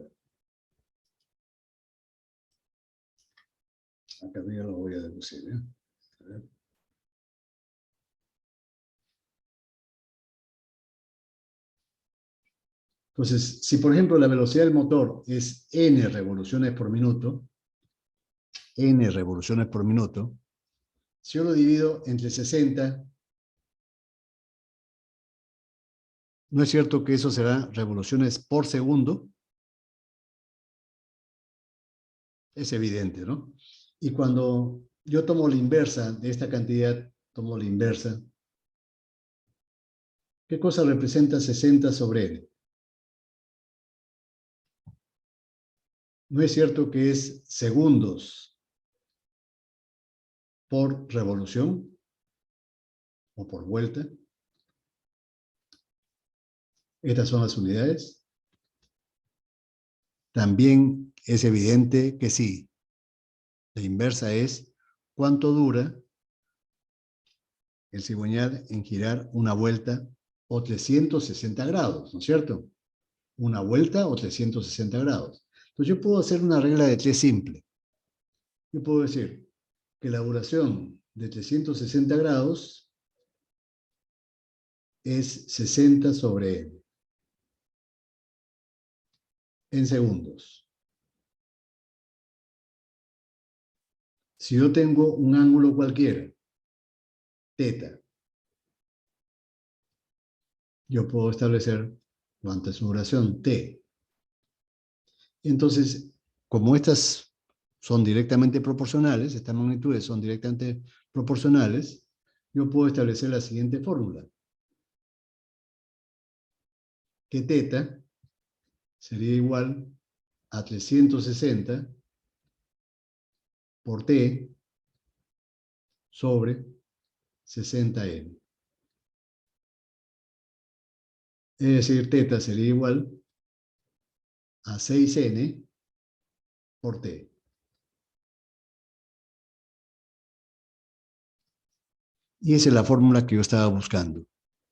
Acá arriba lo voy a deducir. ¿Ya? A ver. Entonces, si por ejemplo la velocidad del motor es n revoluciones por minuto, si yo lo divido entre 60, ¿no es cierto que eso será revoluciones por segundo? Es evidente, ¿no? Y cuando yo tomo la inversa de esta cantidad, tomo la inversa, ¿qué cosa representa 60 sobre n? ¿No es cierto que es segundos por revolución o por vuelta? Estas son las unidades. También es evidente que sí. La inversa es cuánto dura el cigüeñal en girar una vuelta o 360 grados, ¿no es cierto? Una vuelta o 360 grados. Entonces yo puedo hacer una regla de tres simple. Yo puedo decir que la duración de 360 grados es 60 sobre n en segundos. Si yo tengo un ángulo cualquiera, θ, yo puedo establecer cuánta es su duración, t. Entonces, como estas son directamente proporcionales, estas magnitudes son directamente proporcionales, yo puedo establecer la siguiente fórmula. Que θ sería igual a 360 por t sobre 60n. Es decir, θ sería igual a 6n por t. Y esa es la fórmula que yo estaba buscando,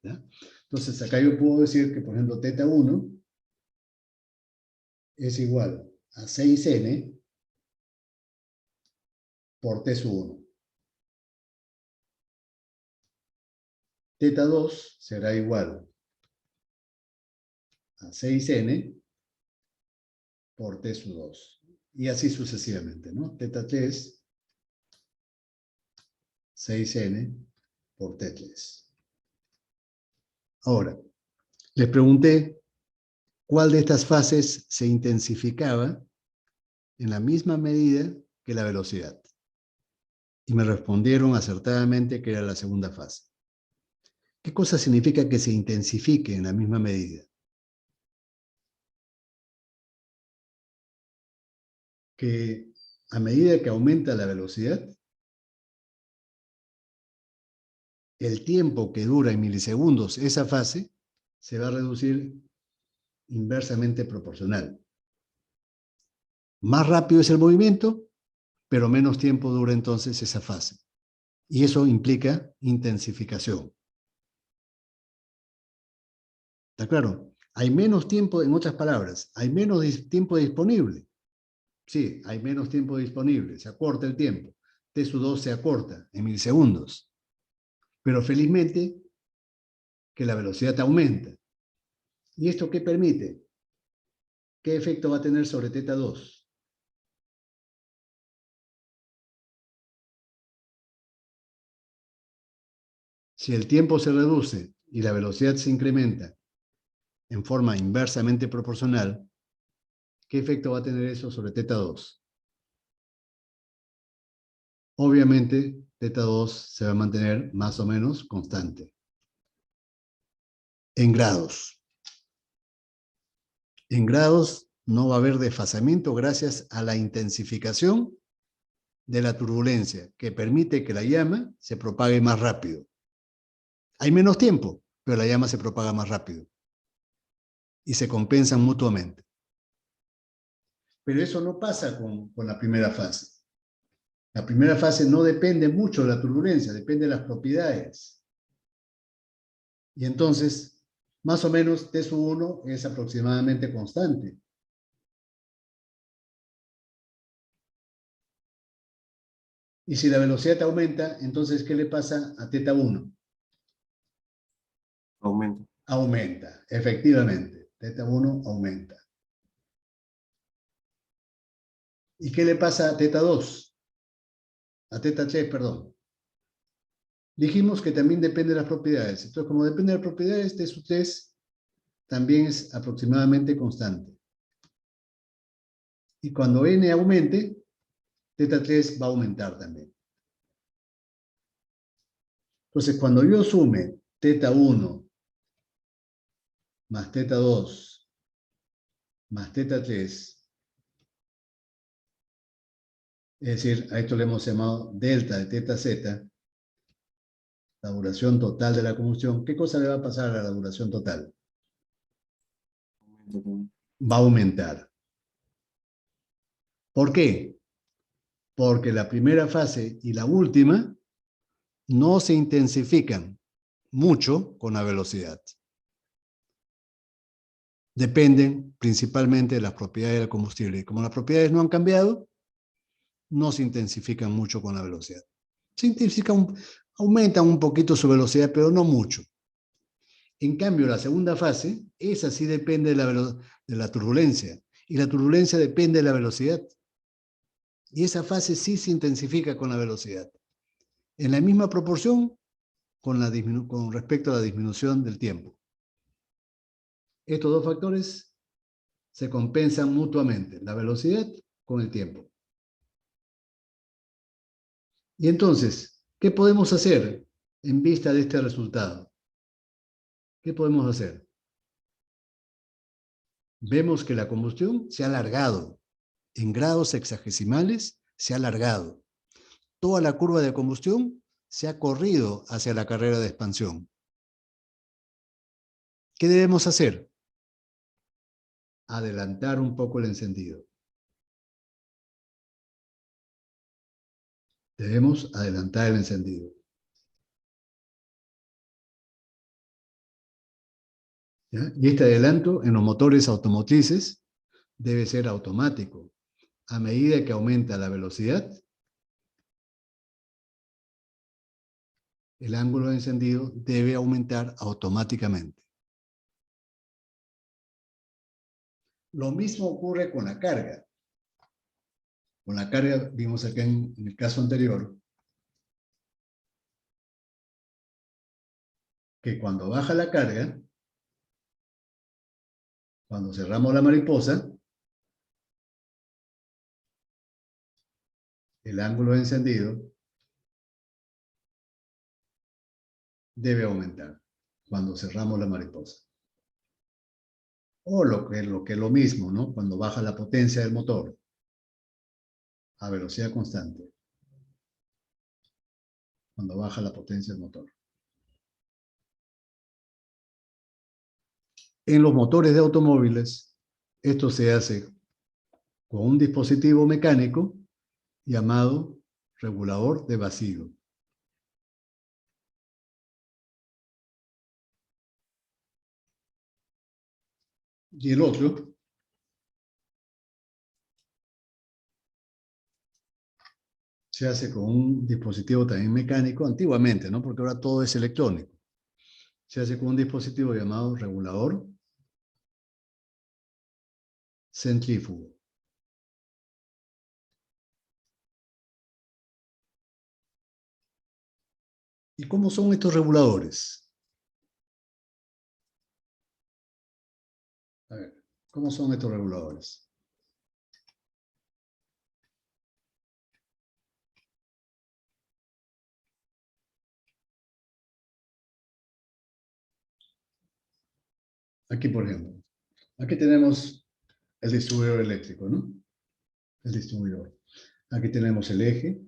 ¿ya? Entonces, acá yo puedo decir que, por ejemplo, teta 1 es igual a 6n por t sub 1. Teta 2 será igual a 6n por t sub 2. Y así sucesivamente, ¿no? Teta 3, 6n por t3. Ahora, les pregunté cuál de estas fases se intensificaba en la misma medida que la velocidad. Y me respondieron acertadamente que era la segunda fase. ¿Qué cosa significa que se intensifique en la misma medida? Que a medida que aumenta la velocidad, el tiempo que dura en milisegundos esa fase se va a reducir inversamente proporcional. Más rápido es el movimiento, pero menos tiempo dura entonces esa fase. Y eso implica intensificación. ¿Está claro? Hay menos tiempo, en otras palabras, hay menos tiempo disponible. Sí, hay menos tiempo disponible, se acorta el tiempo. T sub 2 se acorta en milisegundos. Pero felizmente que la velocidad aumenta. ¿Y esto qué permite? ¿Qué efecto va a tener sobre teta 2? Si el tiempo se reduce y la velocidad se incrementa en forma inversamente proporcional, ¿qué efecto va a tener eso sobre teta 2? Obviamente, teta 2 se va a mantener más o menos constante. En grados. En grados no va a haber desfasamiento gracias a la intensificación de la turbulencia, que permite que la llama se propague más rápido. Hay menos tiempo, pero la llama se propaga más rápido. Y se compensan mutuamente. Pero eso no pasa con la primera fase. La primera fase no depende mucho de la turbulencia, depende de las propiedades. Y entonces, más o menos, T sub 1 es aproximadamente constante. Y si la velocidad aumenta, entonces, ¿qué le pasa a teta 1? Aumenta. Aumenta, efectivamente. Teta 1 aumenta. ¿Y qué le pasa a teta 2? A teta 3, perdón. Dijimos que también depende de las propiedades. Entonces, como depende de las propiedades, T sub 3 también es aproximadamente constante. Y cuando n aumente, teta 3 va a aumentar también. Entonces, cuando yo sume teta 1 más teta 2 más teta 3, es decir, a esto le hemos llamado delta de teta z, la duración total de la combustión, ¿qué cosa le va a pasar a la duración total? Va a aumentar. ¿Por qué? Porque la primera fase y la última no se intensifican mucho con la velocidad. Dependen principalmente de las propiedades del combustible. Y como las propiedades no han cambiado, no se intensifican mucho con la velocidad. Se intensifican, aumentan un poquito su velocidad, pero no mucho. En cambio, la segunda fase, esa sí depende de la turbulencia. Y la turbulencia depende de la velocidad. Y esa fase sí se intensifica con la velocidad. En la misma proporción con respecto a la disminución del tiempo. Estos dos factores se compensan mutuamente, la velocidad con el tiempo. Y entonces, ¿qué podemos hacer en vista de este resultado? ¿Qué podemos hacer? Vemos que la combustión se ha alargado. En grados sexagesimales se ha alargado. Toda la curva de combustión se ha corrido hacia la carrera de expansión. ¿Qué debemos hacer? adelantar un poco el encendido. Debemos adelantar el encendido. ¿Ya? Y este adelanto en los motores automotrices debe ser automático. A medida que aumenta la velocidad, el ángulo de encendido debe aumentar automáticamente. Lo mismo ocurre con la carga. Con la carga, vimos acá en el caso anterior, que cuando baja la carga, cuando cerramos la mariposa, el ángulo de encendido debe aumentar cuando cerramos la mariposa. O lo que es lo mismo, ¿no? Cuando baja la potencia del motor a velocidad constante. Cuando baja la potencia del motor. En los motores de automóviles, esto se hace con un dispositivo mecánico llamado regulador de vacío. Y el otro se hace con un dispositivo también mecánico, antiguamente, ¿no? Porque ahora todo es electrónico. Se hace con un dispositivo llamado regulador centrífugo. ¿Y cómo son estos reguladores? A ver, ¿cómo son estos reguladores? Aquí, por ejemplo, aquí tenemos el distribuidor eléctrico, ¿no? El distribuidor. Aquí tenemos el eje.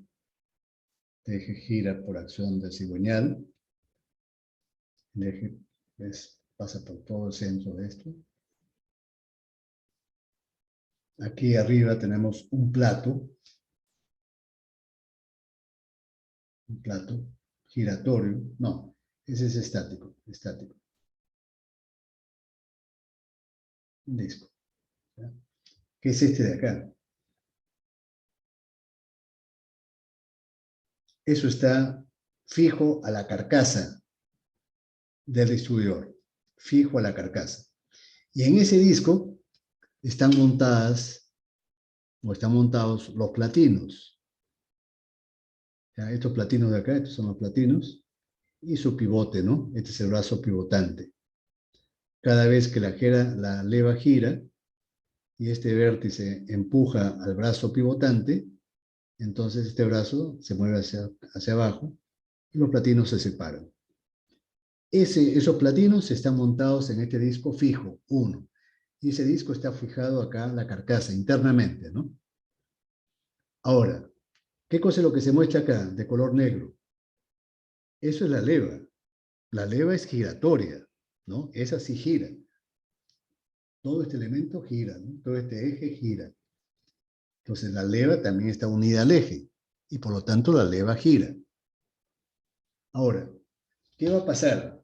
El eje gira por acción del cigüeñal. El eje pasa por todo el centro de esto. Aquí arriba tenemos un plato giratorio. No, ese es estático. Un disco. ¿Ya? ¿Qué es este de acá? Eso está fijo a la carcasa del distribuidor. Fijo a la carcasa. Y en ese disco están montados los platinos. ¿Ya? Estos platinos de acá, estos son los platinos. Y su pivote, ¿no? Este es el brazo pivotante. Cada vez que la leva gira y este vértice empuja al brazo pivotante, entonces este brazo se mueve hacia abajo y los platinos se separan. Esos platinos están montados en este disco fijo, 1. Y ese disco está fijado acá en la carcasa, internamente, ¿no? Ahora, ¿qué cosa es lo que se muestra acá, de color negro? Eso es la leva. La leva es giratoria, ¿no? Esa sí gira. Todo este elemento gira, ¿no? Todo este eje gira. Entonces la leva también está unida al eje y por lo tanto la leva gira. Ahora, ¿qué va a pasar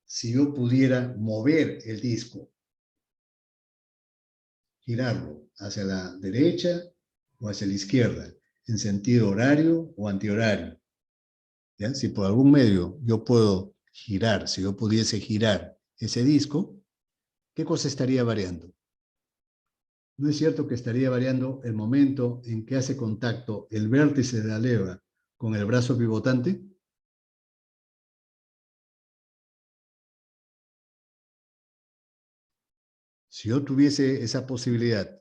si yo pudiera mover el disco? Girarlo hacia la derecha o hacia la izquierda, en sentido horario o antihorario. ¿Ya? Si por algún medio yo puedo girar, si yo pudiese girar ese disco, ¿qué cosa estaría variando? ¿No es cierto que estaría variando el momento en que hace contacto el vértice de la leva con el brazo pivotante? Si yo tuviese esa posibilidad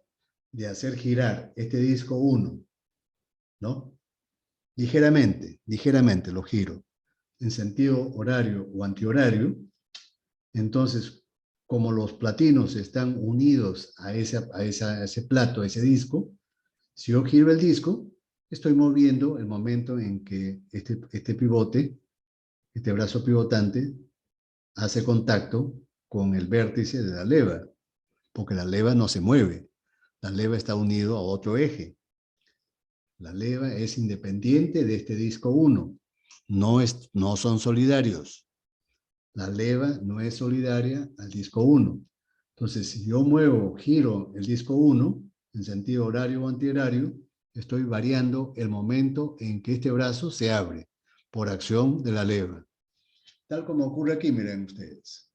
de hacer girar este disco 1, ¿no? Ligeramente lo giro, en sentido horario o antihorario, entonces, como los platinos están unidos a ese plato, a ese disco, si yo giro el disco, estoy moviendo el momento en que este pivote, este brazo pivotante, hace contacto con el vértice de la leva. porque la leva no se mueve. La leva está unido a otro eje. La leva es independiente de este disco 1. No son solidarios. La leva no es solidaria al disco 1. Entonces, si yo giro el disco 1 en sentido horario o antihorario, estoy variando el momento en que este brazo se abre por acción de la leva. Tal como ocurre aquí, miren ustedes.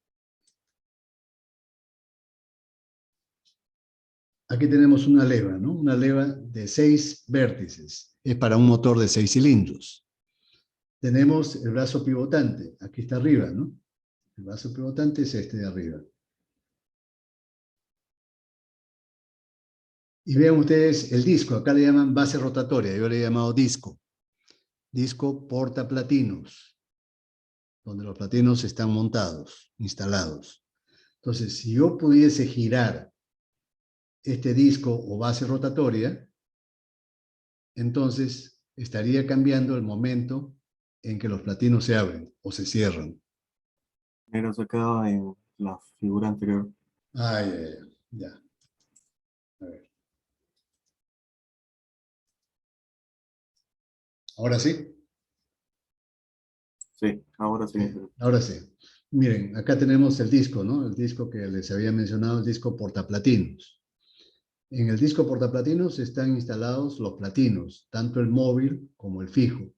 Aquí tenemos una leva, ¿no? Una leva de 6 vértices. Es para un motor de 6 cilindros. Tenemos el brazo pivotante. Aquí está arriba, ¿no? El brazo pivotante es este de arriba. Y vean ustedes el disco. Acá le llaman base rotatoria. Yo le he llamado disco. Disco portaplatinos, donde los platinos están montados, instalados. Entonces, si yo pudiese girar este disco o base rotatoria, entonces estaría cambiando el momento en que los platinos se abren o se cierran. Pero se quedaba en la figura anterior. Ah, ya. A ver. ¿Ahora sí? Sí, ahora sí. Ahora sí. Miren, acá tenemos el disco, ¿no? El disco que les había mencionado, el disco portaplatinos. En el disco portaplatinos están instalados los platinos, tanto el móvil como el fijo.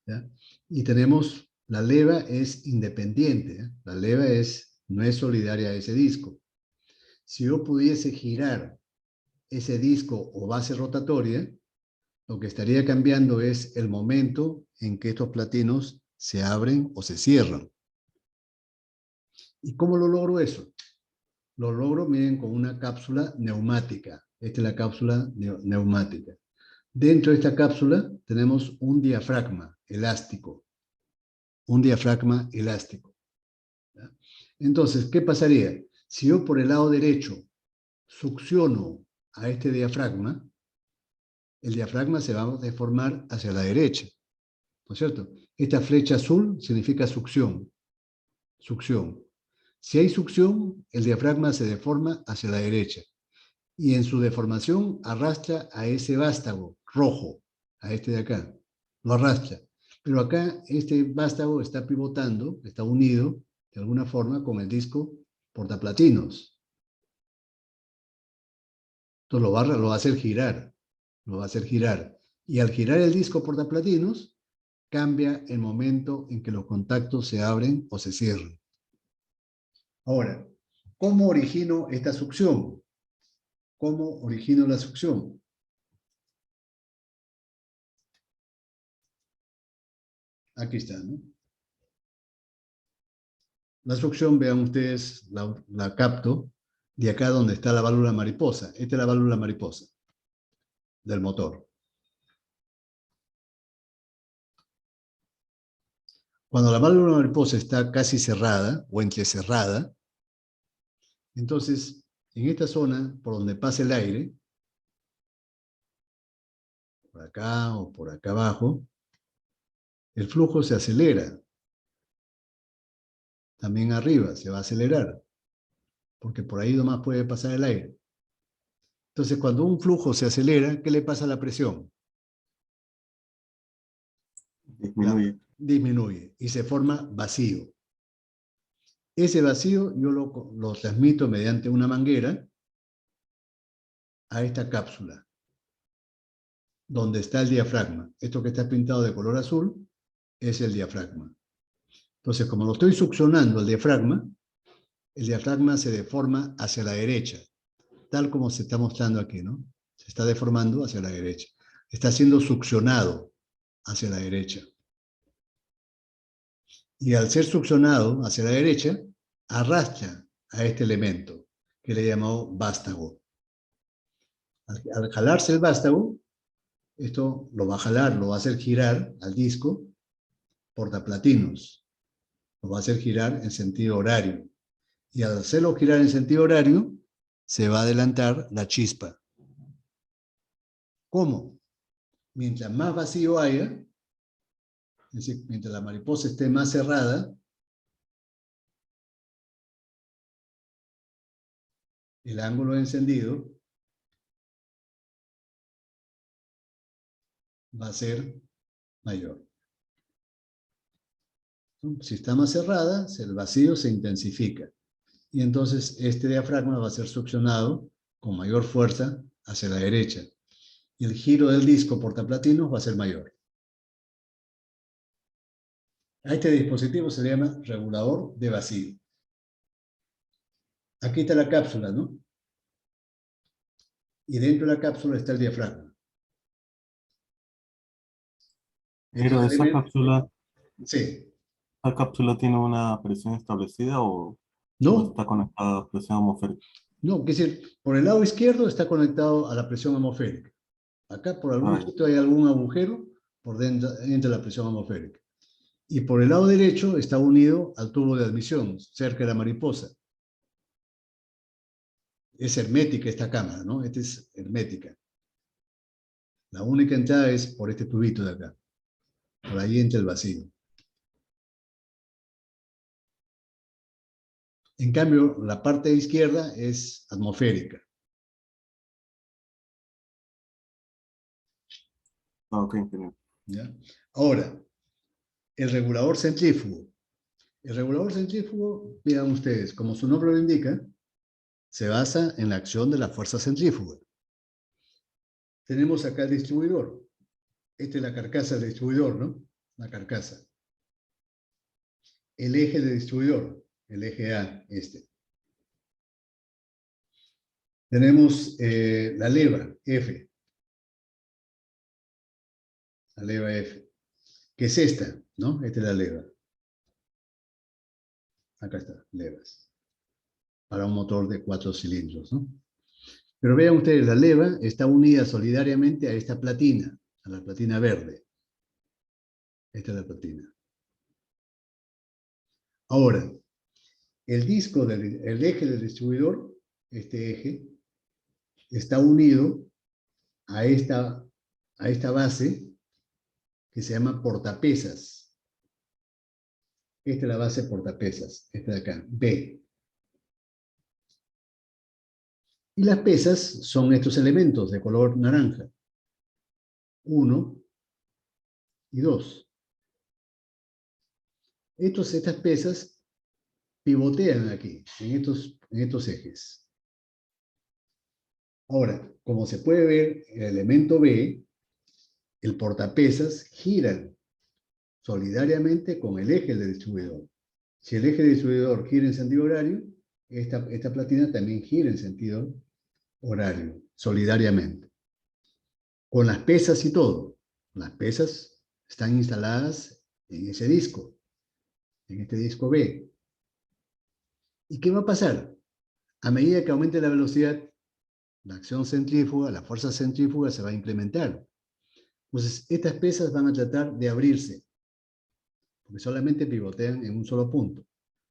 ¿Ya? Y tenemos, la leva es independiente, ¿eh? La leva no es solidaria a ese disco. Si yo pudiese girar ese disco o base rotatoria, lo que estaría cambiando es el momento en que estos platinos se abren o se cierran. ¿Y cómo lo logro eso? Lo logro, miren, con una cápsula neumática. Esta es la cápsula neumática. Dentro de esta cápsula tenemos un diafragma elástico. Un diafragma elástico. ¿Ya? Entonces, ¿qué pasaría? Si yo por el lado derecho succiono a este diafragma, el diafragma se va a deformar hacia la derecha. ¿No es cierto? Esta flecha azul significa succión. Succión. Si hay succión, el diafragma se deforma hacia la derecha. Y en su deformación arrastra a ese vástago rojo, a este de acá. Lo arrastra. Pero acá este vástago está pivotando, está unido de alguna forma con el disco portaplatinos. Entonces lo va a hacer girar. Lo va a hacer girar. Y al girar el disco portaplatinos, cambia el momento en que los contactos se abren o se cierran. Ahora, ¿cómo origino esta succión? ¿Cómo origino la succión? Aquí está, ¿no? La succión, vean ustedes, la capto de acá donde está la válvula mariposa. Esta es la válvula mariposa del motor. Cuando la válvula mariposa está casi cerrada o entrecerrada, entonces en esta zona por donde pasa el aire, por acá o por acá abajo, el flujo se acelera. También arriba se va a acelerar, porque por ahí nomás puede pasar el aire. Entonces, cuando un flujo se acelera, ¿qué le pasa a la presión? Disminuye. Disminuye y se forma vacío. Ese vacío yo lo transmito mediante una manguera a esta cápsula, donde está el diafragma. Esto que está pintado de color azul es el diafragma. Entonces, como lo estoy succionando el diafragma se deforma hacia la derecha, tal como se está mostrando aquí, ¿no? Se está deformando hacia la derecha. Está siendo succionado hacia la derecha. Y al ser succionado hacia la derecha, arrastra a este elemento, que le he llamado vástago. Al jalarse el vástago, esto lo va a jalar, lo va a hacer girar al disco portaplatinos. Lo va a hacer girar en sentido horario. Y al hacerlo girar en sentido horario, se va a adelantar la chispa. ¿Cómo? Mientras más vacío haya, es decir, mientras la mariposa esté más cerrada, el ángulo de encendido va a ser mayor. Si está más cerrada, el vacío se intensifica. Y entonces este diafragma va a ser succionado con mayor fuerza hacia la derecha. Y el giro del disco portaplatinos va a ser mayor. A este dispositivo se le llama regulador de vacío. Aquí está la cápsula, ¿no? Y dentro de la cápsula está el diafragma. Pero Estos elementos, sí. esa cápsula tiene una presión establecida o No, está conectada a presión atmosférica. no, es decir, por el lado izquierdo está conectado a la presión atmosférica. Acá por algún Ah, ya. sitio hay algún agujero por dentro de la presión atmosférica. Y por el lado derecho está unido al tubo de admisión, cerca de la mariposa. Es hermética esta cámara, ¿no? Esta es hermética. La única entrada es por este tubito de acá. Por ahí entra el vacío. En cambio, la parte izquierda es atmosférica. Ah, ok, ingeniero. ¿Ya? Ahora, el regulador centrífugo. El regulador centrífugo, vean ustedes, como su nombre lo indica, se basa en la acción de la fuerza centrífuga. Tenemos acá el distribuidor. Esta es la carcasa del distribuidor, ¿no? La carcasa. El eje del distribuidor, el eje A, este. Tenemos la leva, F. La leva F. Que es esta, ¿no? Esta es la leva. Acá está, levas. Para un motor de 4 cilindros, ¿no? Pero vean ustedes, la leva está unida solidariamente a esta platina, a la platina verde. Esta es la platina. Ahora, el disco el eje del distribuidor, este eje, está unido a esta base que se llama portapesas. Esta es la base portapesas, esta de acá, B. Y las pesas son estos elementos de color naranja. 1 y 2. Estas pesas pivotean aquí, en estos ejes. Ahora, como se puede ver, el elemento B, el portapesas, gira solidariamente con el eje del distribuidor. Si el eje del distribuidor gira en sentido horario, esta platina también gira en sentido horario, solidariamente. Con las pesas y todo. Las pesas están instaladas en ese disco, en este disco B. ¿Y qué va a pasar? A medida que aumente la velocidad, la acción centrífuga, la fuerza centrífuga se va a incrementar. Entonces, estas pesas van a tratar de abrirse, porque solamente pivotean en un solo punto.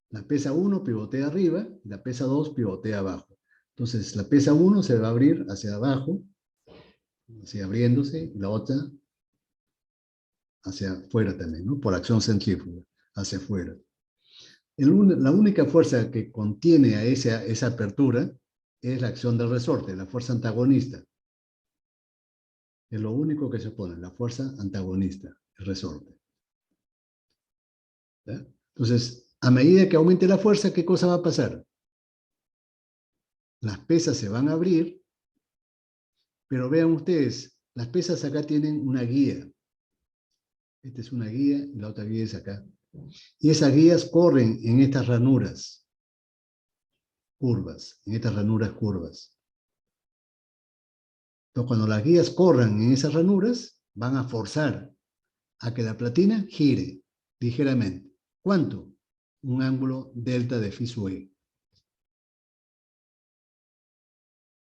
La pesa 1 pivotea arriba y la pesa 2 pivotea abajo. Entonces, la pesa 1 se va a abrir hacia abajo, así abriéndose, y la otra hacia afuera también, ¿no? Por acción centrífuga, hacia afuera. La única fuerza que contiene a esa apertura es la acción del resorte, la fuerza antagonista. Es lo único que se opone, la fuerza antagonista, el resorte. ¿Ya? Entonces, a medida que aumente la fuerza, ¿qué cosa va a pasar? Las pesas se van a abrir, pero vean ustedes, las pesas acá tienen una guía. Esta es una guía y la otra guía es acá. Y esas guías corren en estas ranuras curvas, en estas ranuras curvas. Entonces, cuando las guías corran en esas ranuras, van a forzar a que la platina gire ligeramente. ¿Cuánto? Un ángulo delta de phi sub e.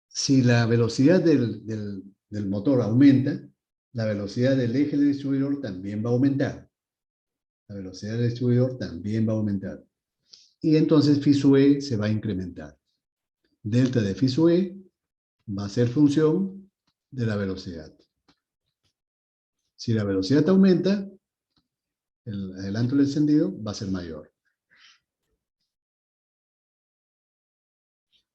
Si la velocidad del motor aumenta, la velocidad del eje del distribuidor también va a aumentar. La velocidad del distribuidor también va a aumentar. Y entonces phi sub e se va a incrementar. Delta de phi sub e va a ser función de la velocidad. Si la velocidad aumenta, el adelanto del encendido va a ser mayor.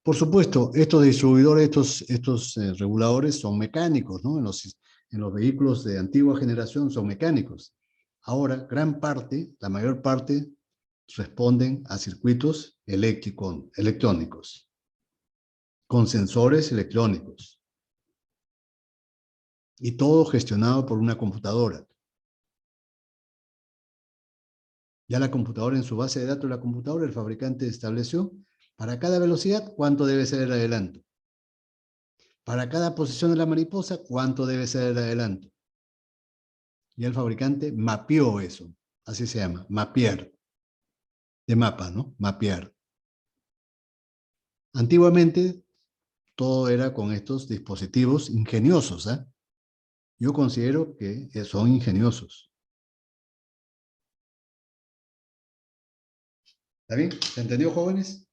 Por supuesto, estos distribuidores, estos reguladores son mecánicos, ¿no? En los vehículos de antigua generación son mecánicos. Ahora, gran parte, la mayor parte, responden a circuitos electrónicos, con sensores electrónicos. Y todo gestionado por una computadora. Ya la computadora, en su base de datos de la computadora, el fabricante estableció para cada velocidad cuánto debe ser el adelanto. Para cada posición de la mariposa, cuánto debe ser el adelanto. Y el fabricante mapeó eso. Así se llama, mapear. De mapa, ¿no? Mapear. Antiguamente, todo era con estos dispositivos ingeniosos, ¿eh? Yo considero que son ingeniosos. ¿Está bien? ¿Se entendió, jóvenes?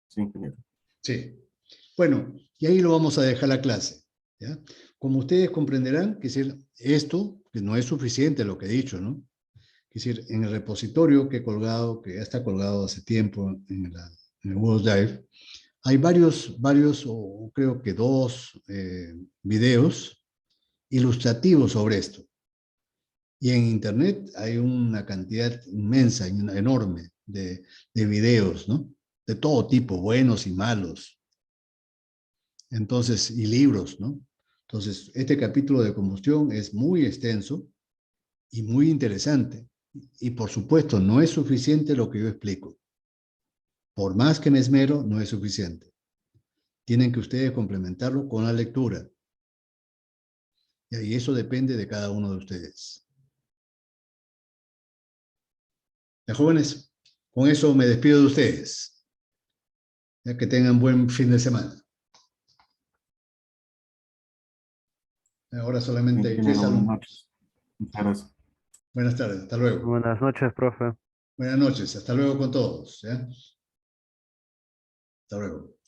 Sí, ingeniero. Sí. Bueno, y ahí lo vamos a dejar la clase, ¿ya? Como ustedes comprenderán, que decir, esto que no es suficiente lo que he dicho, ¿no? Es decir, en el repositorio que he colgado, que ya está colgado hace tiempo en el Google Drive, hay varios, o creo que 2 videos ilustrativos sobre esto. Y en Internet hay una cantidad inmensa, enorme de videos, ¿no? De todo tipo, buenos y malos. Entonces, y libros, ¿no? Entonces, este capítulo de combustión es muy extenso y muy interesante. Y por supuesto, no es suficiente lo que yo explico. Por más que me esmero, no es suficiente. Tienen que ustedes complementarlo con la lectura. Y eso depende de cada uno de ustedes. ¿Ya, jóvenes? Con eso me despido de ustedes. Ya que tengan buen fin de semana. Ahora solamente hay 3 Ingeniero, buenas alumnos. noches. Muchas gracias. Buenas tardes, hasta luego. Buenas noches, profe. Buenas noches, hasta luego con todos. ¿Ya? Hasta luego.